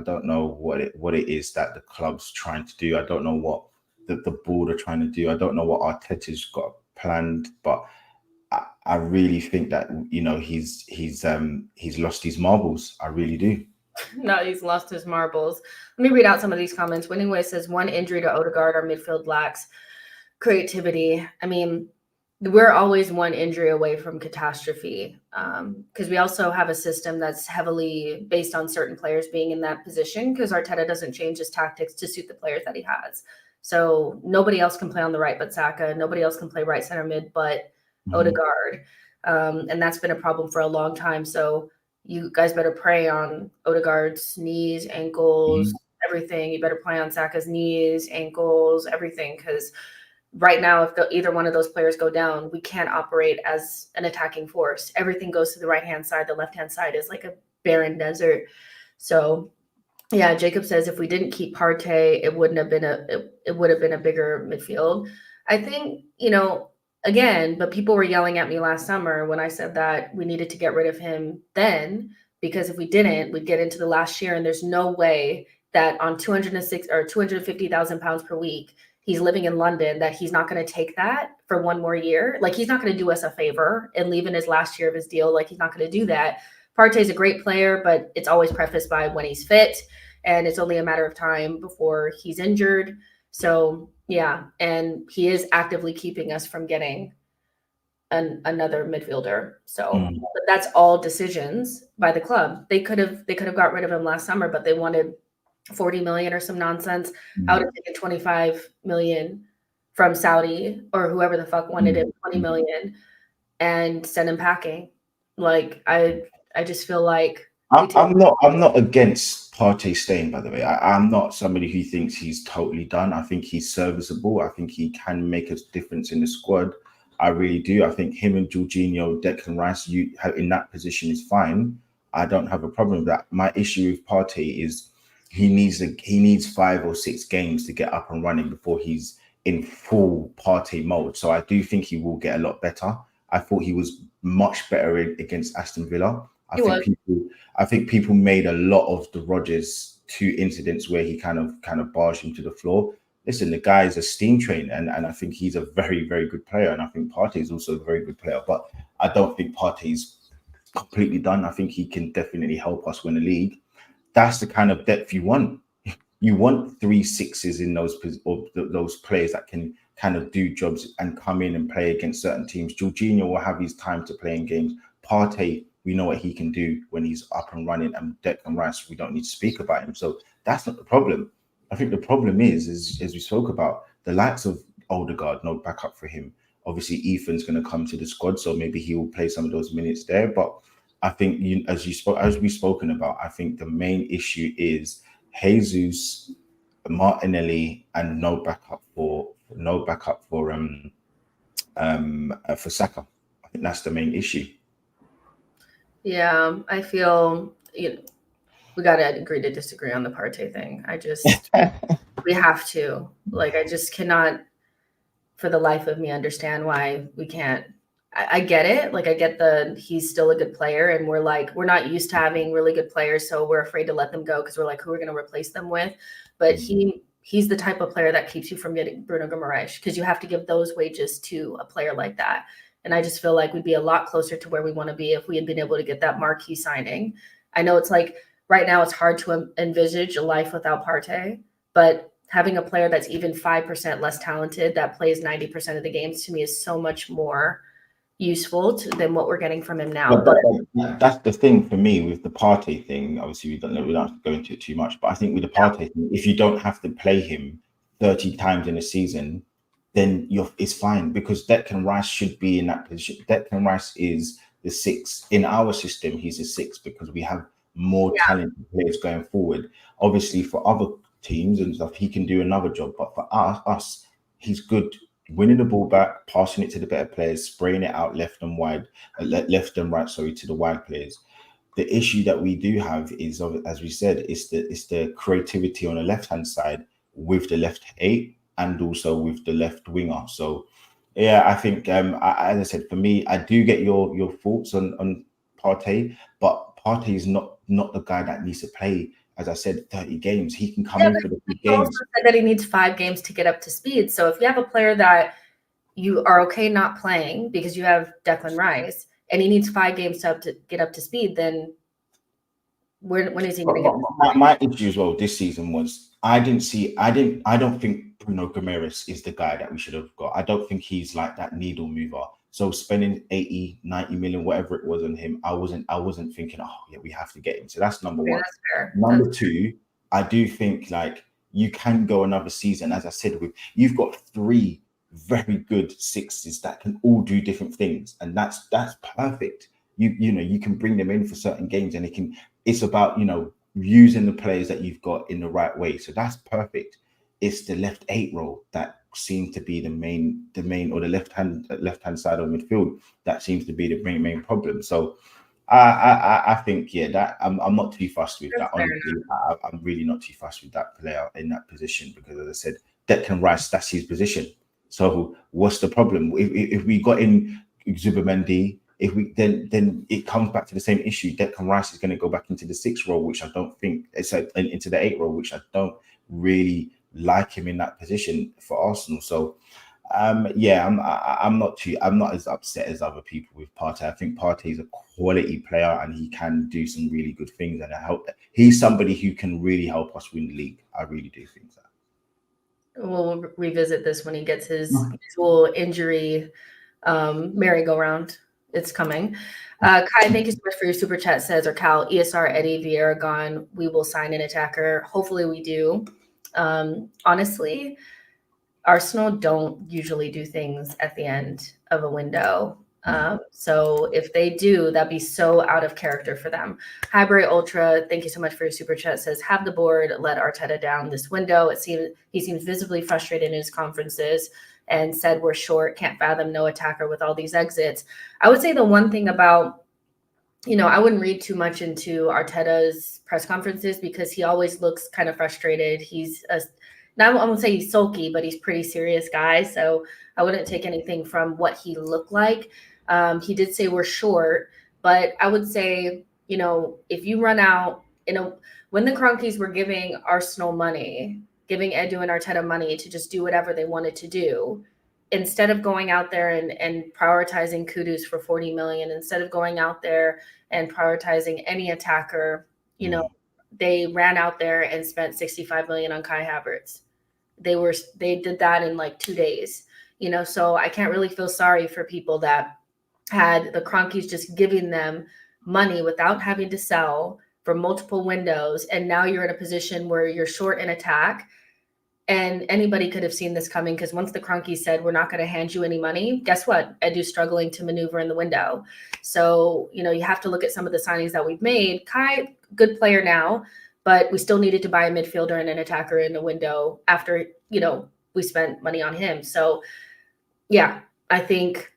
don't know what it is that the club's trying to do. I don't know what the board are trying to do. I don't know what Arteta's got planned, but I really think that, he's lost his marbles. I really do. No, he's lost his marbles. Let me read out some of these comments. Winningway says 1 injury to Odegaard, our midfield lacks creativity. I mean, we're always 1 injury away from catastrophe because we also have a system that's heavily based on certain players being in that position because Arteta doesn't change his tactics to suit the players that he has. So nobody else can play on the right but Saka. Nobody else can play right center mid but Odegaard. And that's been a problem for a long time. So you guys better pray on Odegaard's knees, ankles, everything. You better play on Saka's knees, ankles, everything. Because right now, if either one of those players go down, we can't operate as an attacking force. Everything goes to the right-hand side. The left-hand side is like a barren desert. So yeah, Jacob says if we didn't keep Partey, it would have been a bigger midfield. I think, again, but people were yelling at me last summer when I said that we needed to get rid of him then, because if we didn't, we'd get into the last year and there's no way that on 206 or 250,000 pounds per week, he's living in London, that he's not going to take that for one more year. Like, he's not going to do us a favor and leave in his last year of his deal. Like, he's not going to do that. Partey's a great player, but it's always prefaced by when he's fit, and it's only a matter of time before he's injured. So yeah, and he is actively keeping us from getting another midfielder. So but that's all decisions by the club. They could have got rid of him last summer, but they wanted 40 million or some nonsense. I would have taken 25 million from Saudi or whoever the fuck wanted him, 20 million, and send him packing. Like, I just feel like I'm not against Partey staying, by the way. I'm not somebody who thinks he's totally done. I think he's serviceable. I think he can make a difference in the squad. I really do. I think him and Jorginho, Declan Rice, in that position is fine. I don't have a problem with that. My issue with Partey is he needs 5 or 6 games to get up and running before he's in full Partey mode. So I do think he will get a lot better. I thought he was much better against Aston Villa. I think people made a lot of the Rodgers 2 incidents where he kind of barged him to the floor. Listen, the guy is a steam train, and I think he's a very, very good player. And I think Partey is also a very good player. But I don't think Partey's completely done. I think he can definitely help us win a league. That's the kind of depth you want. You want 3 6s in those players that can kind of do jobs and come in and play against certain teams. Jorginho will have his time to play in games. Partey, we know what he can do when he's up and running, and Declan Rice, we don't need to speak about him. So that's not the problem. I think the problem is as we spoke about, the likes of Odegaard, no backup for him. Obviously, Ethan's going to come to the squad, so maybe he will play some of those minutes there. But I think, as we've spoken about, I think the main issue is Jesus, Martinelli, and no backup for Saka. I think that's the main issue. Yeah, I feel we got to agree to disagree on the Partey thing. We have to. Like, I just cannot, for the life of me, understand why we can't. I get it. Like, I get he's still a good player, and we're not used to having really good players, so we're afraid to let them go because we're like, who are we going to replace them with? But he's the type of player that keeps you from getting Bruno Guimaraes, because you have to give those wages to a player like that. And I just feel like we'd be a lot closer to where we want to be if we had been able to get that marquee signing. I know it's like right now it's hard to envisage a life without Partey, but having a player that's even 5% less talented that plays 90% of the games, to me, is so much more useful than what we're getting from him now. But that's the thing for me with the Partey thing. Obviously, we don't have to go into it too much, but I think with the Partey thing, if you don't have to play him 30 times in a season, then it's fine, because Declan Rice should be in that position. Declan Rice is the 6 in our system. He's a 6 because we have more talented players going forward. Obviously, for other teams and stuff, he can do another job. But for us, he's good winning the ball back, passing it to the better players, spraying it out left and right, to the wide players. The issue that we do have is, as we said, it's the creativity on the left-hand side with the left 8 and also with the left winger. So, yeah, I think, as I said, for me, I do get your thoughts on Partey, but Partey is not the guy that needs to play, as I said, 30 games. He can come in for the big games. He also said that he needs 5 games to get up to speed. So if you have a player that you are okay not playing because you have Declan Rice, and he needs 5 games to get up to speed, then when is he going to get? My issue as well this season was I don't think Bruno Guimaraes is the guy that we should have got. I don't think he's like that needle mover. So spending 80, 90 million, whatever it was on him, I wasn't thinking, oh yeah, we have to get him. So that's number one. That's fair. Number 2, I do think, like, you can go another season. As I said, you've got 3 very good 6s that can all do different things, and that's perfect. You can bring them in for certain games, and it's about using the players that you've got in the right way. So that's perfect. It's the left 8 role that seems to be the main, or the left hand side of midfield that seems to be the main problem. So I think that I'm not too fussed with that. Honestly, I'm really not too fussed with that player in that position, because, as I said, Declan Rice, that's his position. So what's the problem if we got in Zubimendi? If we then it comes back to the same issue. Declan Rice is going to go back into the 6 role, which I don't think into the 8 role, which I don't really like him in that position for Arsenal. So I'm not as upset as other people with Partey. I think Partey is a quality player and he can do some really good things, and he's somebody who can really help us win the league. I really do think that. We'll revisit this when he gets his usual injury merry-go-round. It's coming. Kai, thank you so much for your super chat. Says, or Cal, ESR, Eddie, Vieira gone. We will sign an attacker. Hopefully we do. Honestly, Arsenal don't usually do things at the end of a window. So if they do, that'd be so out of character for them. Highbury Ultra, thank you so much for your super chat. Says, have the board let Arteta down this window. He seems visibly frustrated in his conferences and said we're short, can't fathom no attacker with all these exits. I would say the one thing about, I wouldn't read too much into Arteta's press conferences, because he always looks kind of frustrated. He's I won't say he's sulky, but he's a pretty serious guy. So I wouldn't take anything from what he looked like. He did say we're short, but I would say, if you run out, when the Cronkies were giving Arsenal money, giving Edu and Arteta money to just do whatever they wanted to do, instead of going out there and prioritizing Kudus for 40 million, instead of going out there and prioritizing any attacker, they ran out there and spent 65 million on Kai Havertz. They did that in like 2 days, so I can't really feel sorry for people that had the Cronkies just giving them money without having to sell for multiple windows. And now you're in a position where you're short in attack. And anybody could have seen this coming, because once the Cronkies said, we're not going to hand you any money, guess what? Edu's struggling to maneuver in the window. So, you have to look at some of the signings that we've made. Kai, good player now, but we still needed to buy a midfielder and an attacker in the window after, we spent money on him. So, yeah, I think,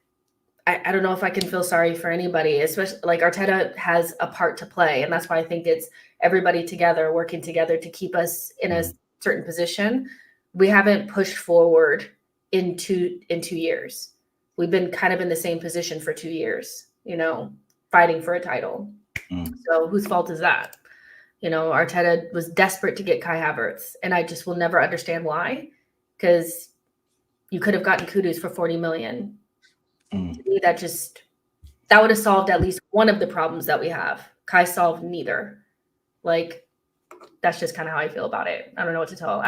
I don't know if I can feel sorry for anybody, especially like Arteta has a part to play. And that's why I think it's everybody together, working together to keep us in a certain position. We haven't pushed forward in 2 years. We've been kind of in the same position for 2 years, fighting for a title. So whose fault is that? Arteta was desperate to get Kai Havertz, and I just will never understand why, because you could have gotten Kudus for 40 million. To me, that would have solved at least one of the problems that we have. Kai solved neither. Like, that's just kind of how I feel about it. I don't know what to tell.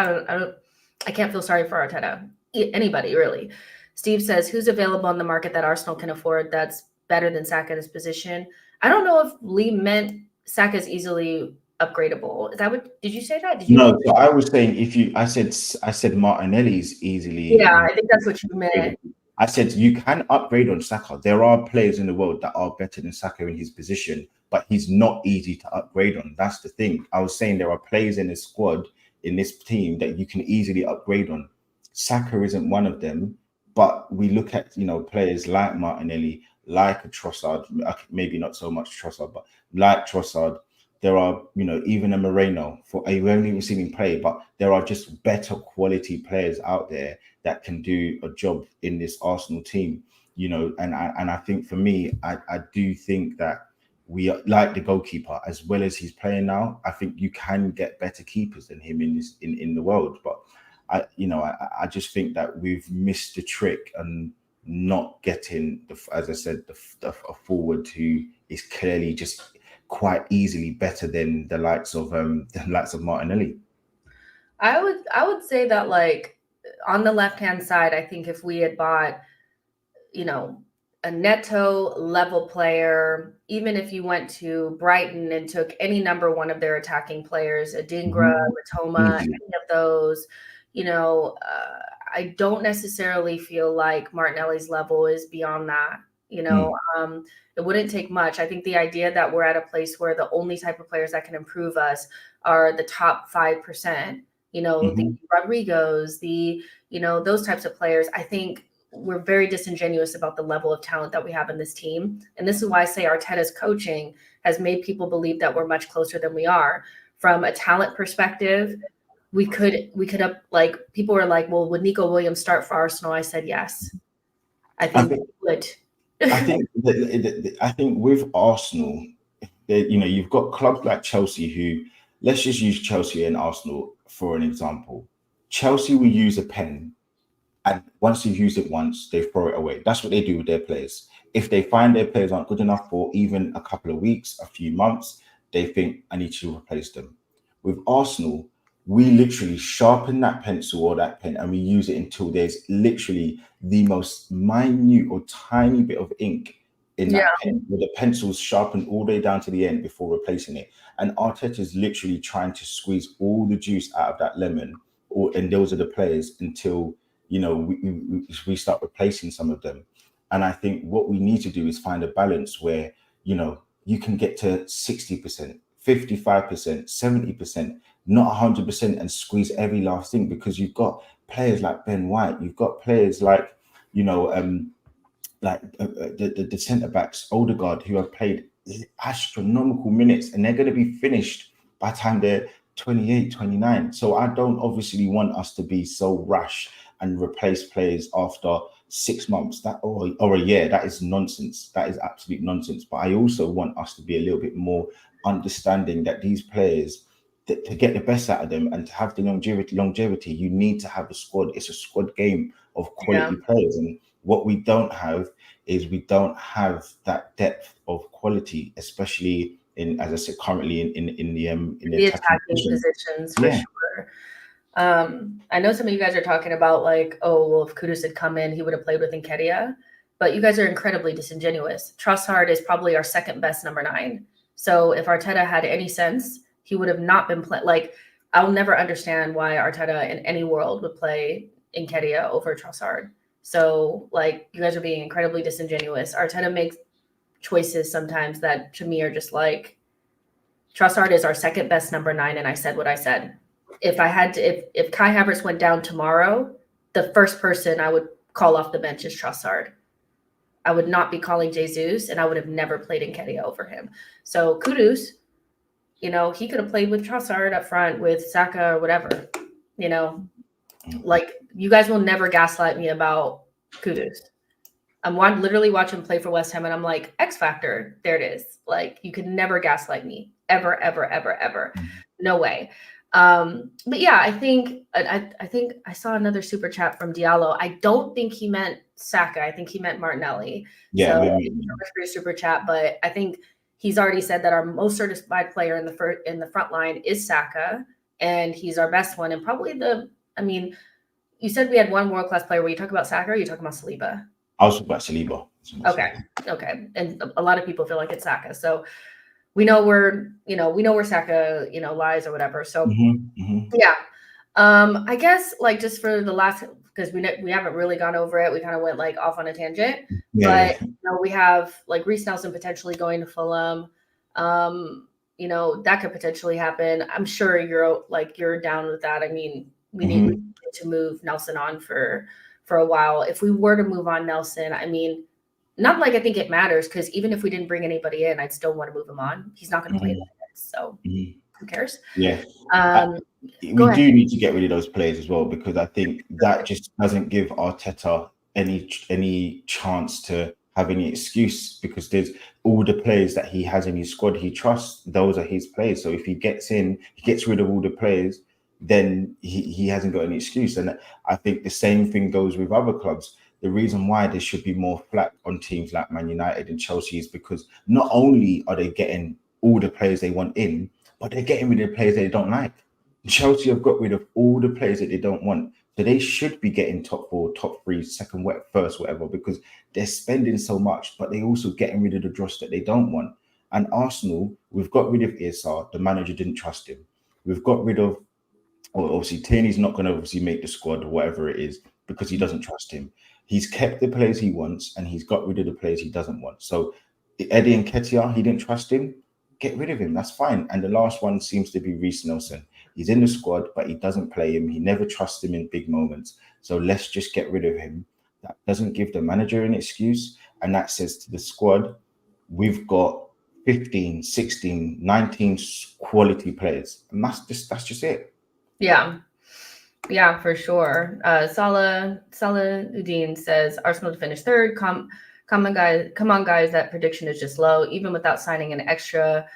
I can't feel sorry for Arteta. Anybody, really. Steve says, who's available on the market that Arsenal can afford that's better than Saka in his position? I don't know if Lee meant Saka's easily upgradable. Is that what, did you say that? No, so I was saying I said Martinelli's easily. Yeah, I think that's what you meant. I said you can upgrade on Saka. There are players in the world that are better than Saka in his position, but he's not easy to upgrade on. That's the thing. I was saying there are players in this squad, in this team, that you can easily upgrade on. Saka isn't one of them, but we look at, players like Martinelli, like a Trossard, maybe not so much Trossard, but like Trossard. There are, even a Moreno, we haven't even seen him play, but there are just better quality players out there that can do a job in this Arsenal team, and I think for me, I do think that we are, like the goalkeeper, as well as he's playing now, I think you can get better keepers than him in the world. But I just think that we've missed the trick and not getting, as I said, a forward who is clearly just quite easily better than the likes of Martinelli. I would say that, like, on the left-hand side, I think if we had bought, a Neto level player, even if you went to Brighton and took any number one of their attacking players, Adingra, Matoma, any of those, I don't necessarily feel like Martinelli's level is beyond that. It wouldn't take much. I think the idea that we're at a place where the only type of players that can improve us are the top 5%, the Rodrigos, those types of players. I think we're very disingenuous about the level of talent that we have in this team. And this is why I say Arteta's coaching has made people believe that we're much closer than we are. From a talent perspective, we could have, like, people were like, well, would Nico Williams start for Arsenal? I said yes. I think we would. I think with Arsenal, you've got clubs like Chelsea who, let's just use Chelsea and Arsenal for an example. Chelsea will use a pen, and once you've used it once, they throw it away. That's what they do with their players. If they find their players aren't good enough for even a couple of weeks, a few months, they think, I need to replace them. With Arsenal, we literally sharpen that pencil or that pen and we use it until there's literally the most minute or tiny bit of ink in that pen, where the pencil's sharpened all the way down to the end before replacing it. And Arteta is literally trying to squeeze all the juice out of that lemon, and those are the players until we start replacing some of them. And I think what we need to do is find a balance where you can get to 60%, 55%, 70%, not 100%, and squeeze every last thing, because you've got players like Ben White, you've got players like the centre backs, Odegaard, who have played astronomical minutes, and they're going to be finished by the time they're 28, 29. So I don't obviously want us to be so rash and replace players after 6 months or a year. That is nonsense. That is absolute nonsense. But I also want us to be a little bit more understanding that these players, to get the best out of them and to have the longevity, you need to have a squad. It's a squad game of quality players, and what we don't have is we don't have that depth of quality, especially in, as I said, currently in the attacking positions for sure. I know some of you guys are talking about like, oh, well, if Kudus had come in, he would have played with Nketiah, but you guys are incredibly disingenuous. Trossard is probably our second best number 9. So if Arteta had any sense, he would have not been playing. Like, I'll never understand why Arteta in any world would play Nketiah over Trossard. So, like, you guys are being incredibly disingenuous. Arteta makes choices sometimes that to me are just like, Trossard is our second best number 9, and I said what I said. If I had to, if Kai Havertz went down tomorrow, the first person I would call off the bench is Trossard. I would not be calling Jesus, and I would have never played Nketiah over him. So Kudus, he could have played with Trossard up front with Saka or whatever. Like, you guys will never gaslight me about Kudus. I'm literally watching him play for West Ham, and I'm like, X Factor, there it is. Like, you could never gaslight me, ever, ever, ever, ever. No way. But yeah, I think I saw another super chat from Diallo. I don't think he meant Saka. I think he meant Martinelli. Yeah, so for your super chat, but I think he's already said that our most certified player in the front line is Saka, and he's our best one. And probably you said we had one world-class player. Were you talking about Saka or are you talking about Saliba? I was talking about Saliba. Okay. And a lot of people feel like it's Saka. So we know where Saka, lies or whatever. So yeah. I guess, like, just for the last, because we haven't really gone over it. We kind of went like off on a tangent. But we have like Reece Nelson potentially going to Fulham. That could potentially happen. I'm sure you're down with that. I mean, we need to move Nelson on for a while. If we were to move on Nelson, I mean, not like I think it matters, because even if we didn't bring anybody in, I'd still want to move him on. He's not going to play like this, so who cares? Yeah. We do need to get rid of those players as well, because I think that just doesn't give Arteta any chance to have any excuse, because there's all the players that he has in his squad he trusts. Those are his players. So if he gets rid of all the players, then he hasn't got any excuse. And I think the same thing goes with other clubs. The reason why there should be more flack on teams like Man United and Chelsea is because not only are they getting all the players they want in, but they're getting rid of the players they don't like. Chelsea have got rid of all the players that they don't want So they should be getting top 4, top 3, second, first, whatever, because they're spending so much, but they also getting rid of the dross that they don't want. And Arsenal, we've got rid of Issa. The manager didn't trust him. We've got rid of, well, obviously, Tierney's not going to obviously make the squad or whatever it is because he doesn't trust him. He's kept the players he wants and he's got rid of the players he doesn't want. So Eddie Nketiah, he didn't trust him. Get rid of him. That's fine. And the last one seems to be Reece Nelson. He's in the squad, but he doesn't play him. He never trusts him in big moments. So let's just get rid of him. That doesn't give the manager an excuse. And that says to the squad, we've got 15, 16, 19 quality players. And that's just it. Yeah. Yeah, for sure. Salah Udine says Arsenal to finish third. Come on, guys. That prediction is just low. Even without signing an extra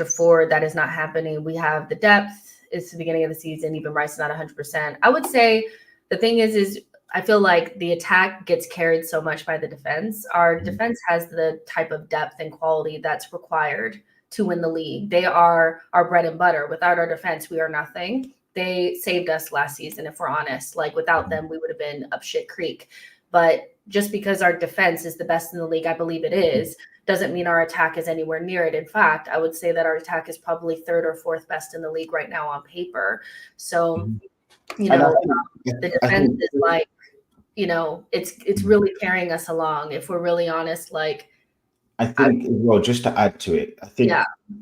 forward, that is not happening. We have the depth. It's the beginning of the season. Even Rice is not 100%. I would say the thing is I feel like the attack gets carried so much by the defense. Our defense has the type of depth and quality that's required to win the league. They are our bread and butter. Without our defense, we are nothing. They saved us last season, if we're honest. Like, without them, we would have been up shit creek. But just because our defense is the best in the league, I believe it is, doesn't mean our attack is anywhere near it. In fact, I would say that our attack is probably third or fourth best in the league right now on paper. So, the defense is like, it's really carrying us along. If we're really honest, like, I think, well, just to add to it, I think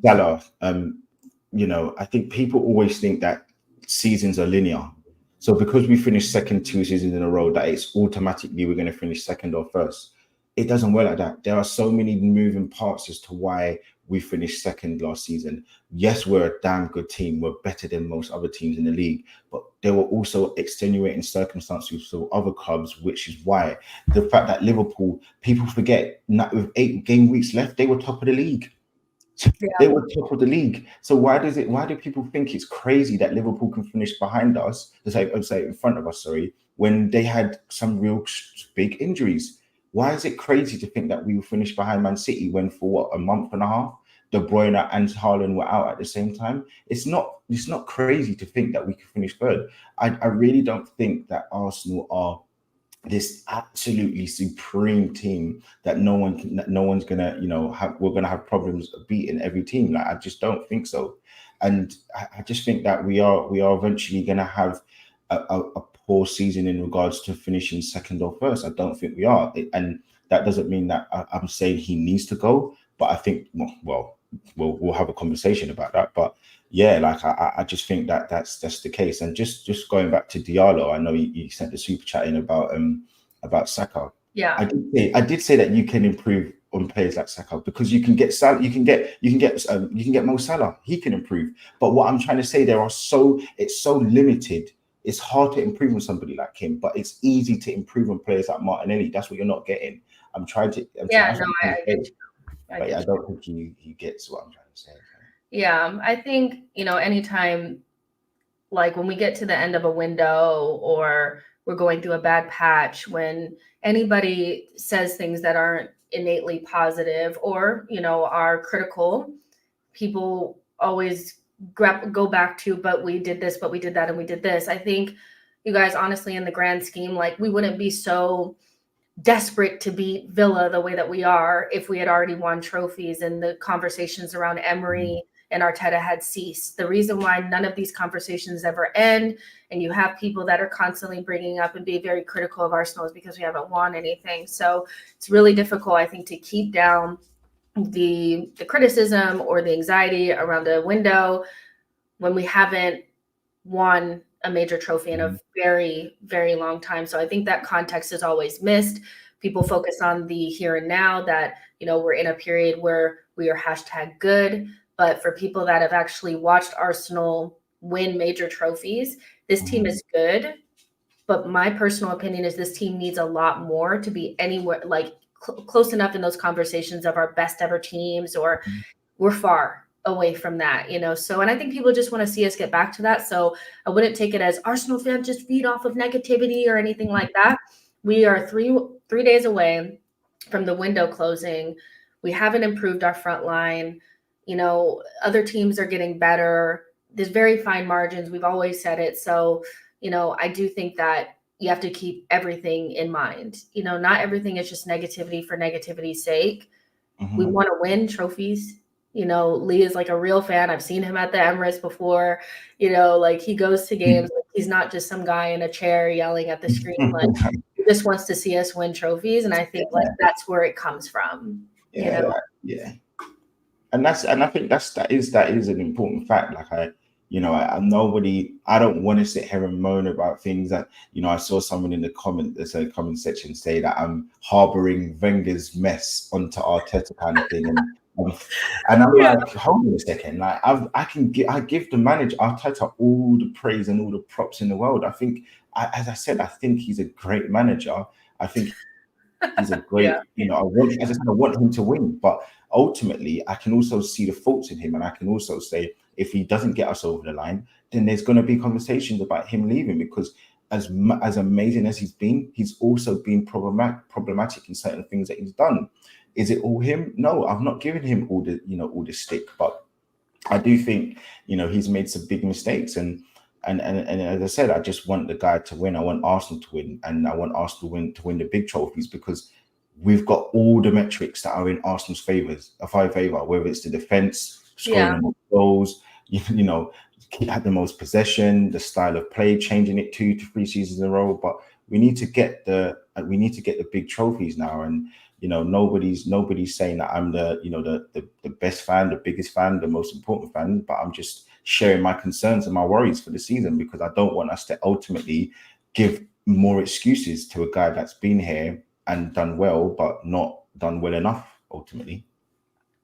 Salah, I think people always think that seasons are linear. So because we finished second 2 seasons in a row, that it's automatically we're going to finish second or first. It doesn't work like that. There are so many moving parts as to why we finished second last season. Yes, we're a damn good team. We're better than most other teams in the league, but there were also extenuating circumstances for other clubs, which is why the fact that Liverpool, people forget, with 8 game weeks left, they were top of the league. They were top of the league. So why do people think it's crazy that Liverpool can finish behind us, say in front of us, when they had some real big injuries? Why is it crazy to think that we will finish behind Man City when for a month and a half, De Bruyne and Haaland were out at the same time? It's not crazy to think that we can finish third. I really don't think that Arsenal are this absolutely supreme team that no one's gonna we're gonna have problems beating every team. Like, I just don't think so. And I just think that we are eventually gonna have a poor season in regards to finishing second or first. I don't think we are, and that doesn't mean that I'm saying he needs to go, but I think we'll have a conversation about that. But yeah, like I just think that that's the case. And just going back to Diallo, I know you sent the super chat in about Saka. Yeah, I did say that you can improve on players like Saka because you can get you can get Mo Salah. He can improve. But what I'm trying to say, it's so limited. It's hard to improve on somebody like him, but it's easy to improve on players like Martinelli. That's what you're not getting. I don't think he gets what I'm trying to say. Yeah, I think, anytime, like when we get to the end of a window or we're going through a bad patch, when anybody says things that aren't innately positive or, are critical, people always go back to, but we did this, but we did that, and we did this. I think, you guys, honestly, in the grand scheme, like, we wouldn't be so desperate to beat Villa the way that we are if we had already won trophies and the conversations around Emery and Arteta had ceased. The reason why none of these conversations ever end, and you have people that are constantly bringing up and being very critical of Arsenal, is because we haven't won anything. So it's really difficult, I think, to keep down the criticism or the anxiety around a window when we haven't won a major trophy in a very, very long time. So I think that context is always missed. People focus on the here and now, that, we're in a period where we are #good. But for people that have actually watched Arsenal win major trophies, this team is good. But my personal opinion is this team needs a lot more to be anywhere like close enough in those conversations of our best ever teams, or we're far away from that, So, and I think people just want to see us get back to that. So I wouldn't take it as Arsenal fans just feed off of negativity or anything like that. We are three days away from the window closing. We haven't improved our front line. Other teams are getting better. There's very fine margins. We've always said it. So, I do think that you have to keep everything in mind. Not everything is just negativity for negativity's sake. We want to win trophies. Lee is like a real fan. I've seen him at the Emirates before. Like he goes to games. Like he's not just some guy in a chair yelling at the screen. Like he just wants to see us win trophies. And I think like that's where it comes from. Yeah. And I think that is an important fact. Like I don't want to sit here and moan about things that, I saw someone in the comment section say that I'm harboring Wenger's mess onto Arteta kind of thing. And I'm like, hold on a second. Like I give the manager Arteta all the praise and all the props in the world. I think, as I said, I think he's a great manager. I think he's a great, I want him to win, but ultimately I can also see the faults in him, and I can also say if he doesn't get us over the line, then there's going to be conversations about him leaving, because as amazing as he's been, he's also been problematic in certain things that he's done. Is it all him? No, I've not given him all the stick, but I do think he's made some big mistakes, and as I said, I just want the guy to win. I want Arsenal to win, and I want Arsenal to win the big trophies, because we've got all the metrics that are in Arsenal's favor, whether it's the defense, scoring the most goals, had the most possession, the style of play, changing it 2 to 3 seasons in a row. But we need to get the big trophies now, and nobody's saying that I'm the best fan, the biggest fan, the most important fan, but I'm just sharing my concerns and my worries for the season, because I don't want us to ultimately give more excuses to a guy that's been here and done well, but not done well enough ultimately.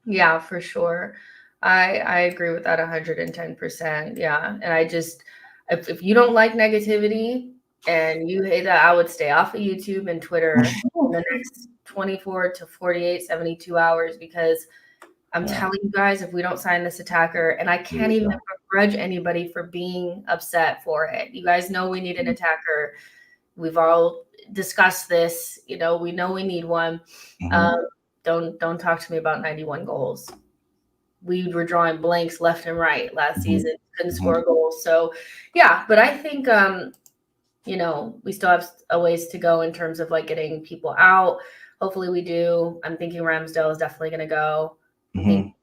Yeah, for sure. I agree with that 110%. Yeah. And I just, if you don't like negativity and you hate that, I would stay off of YouTube and Twitter in the next 24 to 48, 72 hours, because I'm telling you guys, if we don't sign this attacker, and I can't even begrudge anybody for being upset for it. You guys know we need an attacker. We've all discussed this. We know we need one. Don't talk to me about 91 goals. We were drawing blanks left and right last season. Couldn't score goals. So, yeah. But I think, we still have a ways to go in terms of like getting people out. Hopefully we do. I'm thinking Ramsdale is definitely going to go. Thinking,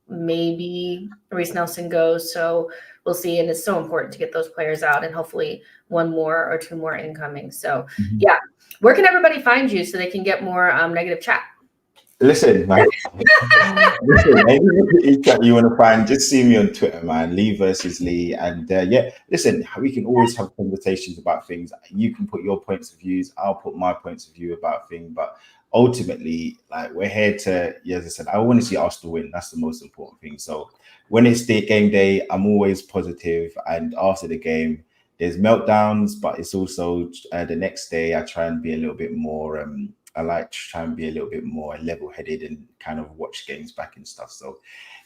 maybe Reece Nelson goes. So we'll see. And it's so important to get those players out, and hopefully 1 more or 2 more incoming. So yeah. Where can everybody find you so they can get more negative chat? Listen, man. Any chat you want to find, just see me on Twitter, man. Lee versus Lee. And listen, we can always have conversations about things. You can put your points of views. I'll put my points of view about things. But ultimately, like, we're here to, as I said, I want to see Arsenal win. That's the most important thing. So when it's the game day, I'm always positive. And after the game, there's meltdowns, but it's also the next day I try and be a little bit more I like to try and be a little bit more level-headed and kind of watch games back and stuff. So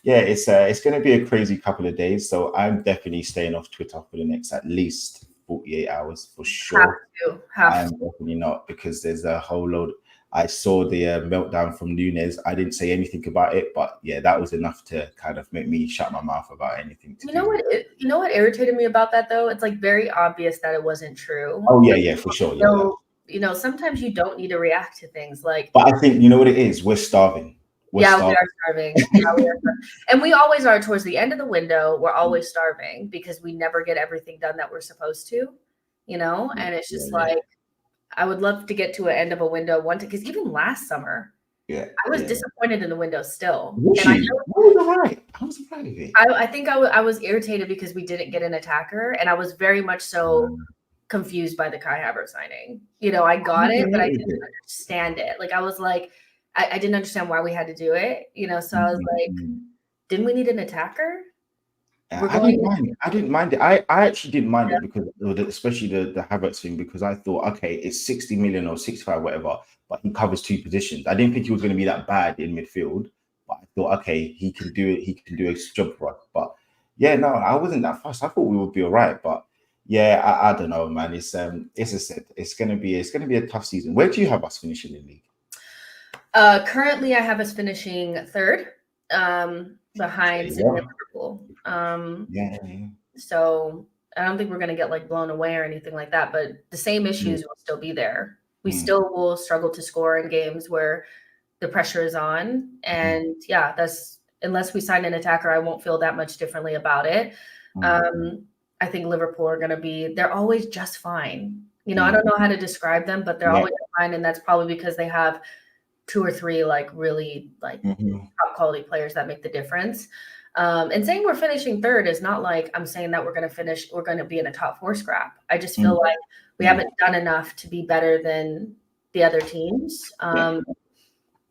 yeah, it's going to be a crazy couple of days. So I'm definitely staying off Twitter for the next at least 48 hours for sure. I'm definitely not, because there's a whole load. I saw the meltdown from Núñez. I didn't say anything about it, but yeah, that was enough to kind of make me shut my mouth about anything. You know what irritated me about that though? It's like very obvious that it wasn't true. Oh yeah, for sure. Sometimes you don't need to react to things like. But I think what it is. We're starving. We are starving. Yeah, we are starving. And we always are towards the end of the window. We're always starving because we never get everything done that we're supposed to. And it's just I would love to get to an end of a window because even last summer, I was disappointed in the window still. I was all right. I was surprised with it. I think I was irritated because we didn't get an attacker, and I was very much so confused by the Kai Havertz signing. I got it, but I didn't understand it. Like I was like, I didn't understand why we had to do it. So I was like, didn't we need an attacker? I didn't mind it. I actually didn't mind it because especially the Havertz thing, because I thought, okay, it's 60 million or 65, whatever, but he covers 2 positions. I didn't think he was going to be that bad in midfield, but I thought, okay, he can do it. He can do a job for us. But yeah, no, I wasn't that fast. I thought we would be all right, but yeah, I don't know, man. It's gonna be a tough season. Where do you have us finishing in the league? Currently, I have us finishing 3rd, behind City and Liverpool. So I don't think we're going to get like blown away or anything like that, but the same issues will still be there. We Mm. still will struggle to score in games where the pressure is on. And yeah, that's unless we sign an attacker, I won't feel that much differently about it. I think Liverpool are going to be, they're always just fine. You know, I don't know how to describe them, but they're always fine. And that's probably because they have 2 or 3 like really like top quality players that make the difference. And saying we're finishing third is not like I'm saying that we're going to be in a top 4 scrap. I just feel like we haven't done enough to be better than the other teams. And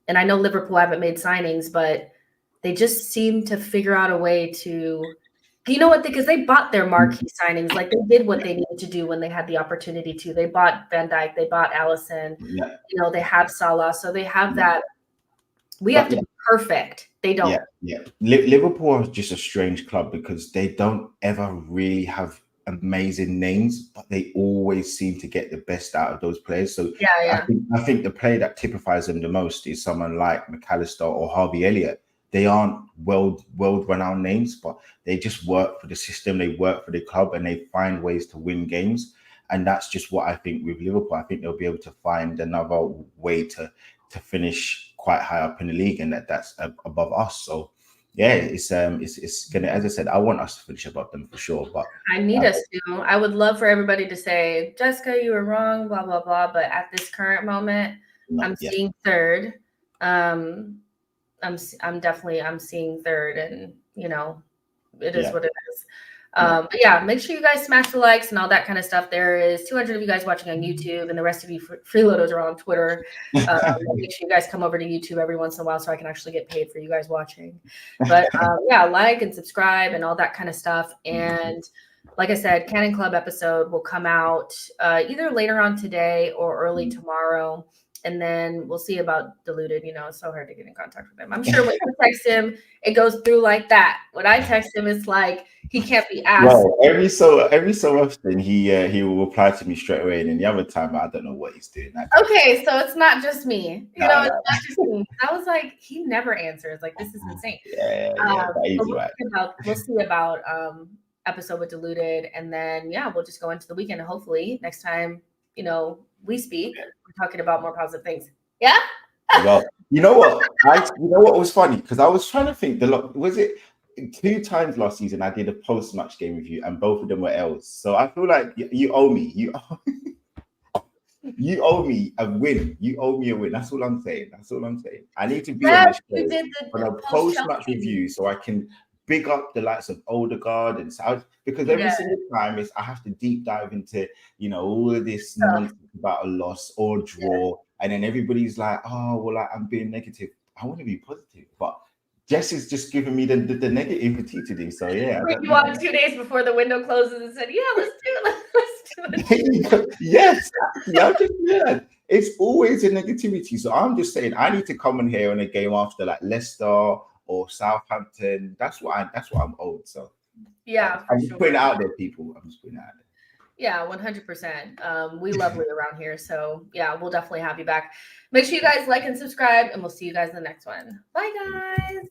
I know Liverpool haven't made signings, but they just seem to figure out a way to, you know what, because they bought their marquee signings. Like they did what they needed to do when they had the opportunity to. They bought Van Dijk, they bought Alisson, you know, they have Salah. So they have that. We have to be perfect. They don't. Liverpool are just a strange club because they don't ever really have amazing names, but they always seem to get the best out of those players. So I think the player that typifies them the most is someone like McAllister or Harvey Elliott. They aren't world-renowned names, but they just work for the system. They work for the club, and they find ways to win games. And that's just what I think with Liverpool. I think they'll be able to find another way to finish quite high up in the league, and that's above us. So yeah, it's gonna, as I said, I want us to finish above them for sure. But I need us to. I would love for everybody to say, Jessica, you were wrong, blah blah blah. But at this current moment, I'm seeing third. I'm seeing third, and you know, it is what it is. But yeah, make sure you guys smash the likes and all that kind of stuff. There is 200 of you guys watching on YouTube, and the rest of you freeloaders are on Twitter. Make sure you guys come over to YouTube every once in a while so I can actually get paid for you guys watching. But yeah, like and subscribe and all that kind of stuff. And like I said, Cannon Club episode will come out either later on today or early tomorrow. And then we'll see about Diluted. You know, it's so hard to get in contact with him. I'm sure when you text him, it goes through like that. When I text him, it's like he can't be asked. Well, every so often he will reply to me straight away, and then the other time I don't know what he's doing. Okay, so it's not just me. You know, it's not just me. I was like, he never answers. Like, this is insane. We'll see about episode with Diluted, and then we'll just go into the weekend. And hopefully next time, you know, we speak, we're talking about more positive things. Yeah. Well, you know what? What was funny, because I was trying to think. Was it 2 times last season I did a post-match game with you, and both of them were L's. So I feel like you owe me. You owe me a win. You owe me a win. That's all I'm saying. I need to be on this show on a post-match review so I can big up the likes of Odegaard and South, because every single time I have to deep dive into, you know, all of this nonsense about a loss or draw, and then everybody's like, oh, well, I'm being negative. I want to be positive, but Jess is just giving me the negativity today. So yeah, you on 2 days before the window closes and said, "Yeah, let's do it." Yes, it's always a negativity. So I'm just saying, I need to come in here on a game after like Leicester or Southampton. That's what I'm owed. So yeah, I'm just putting it out there, people. I'm just putting it out there. Yeah, 100%. We love Lee around here. So yeah, we'll definitely have you back. Make sure you guys like and subscribe, and we'll see you guys in the next one. Bye, guys.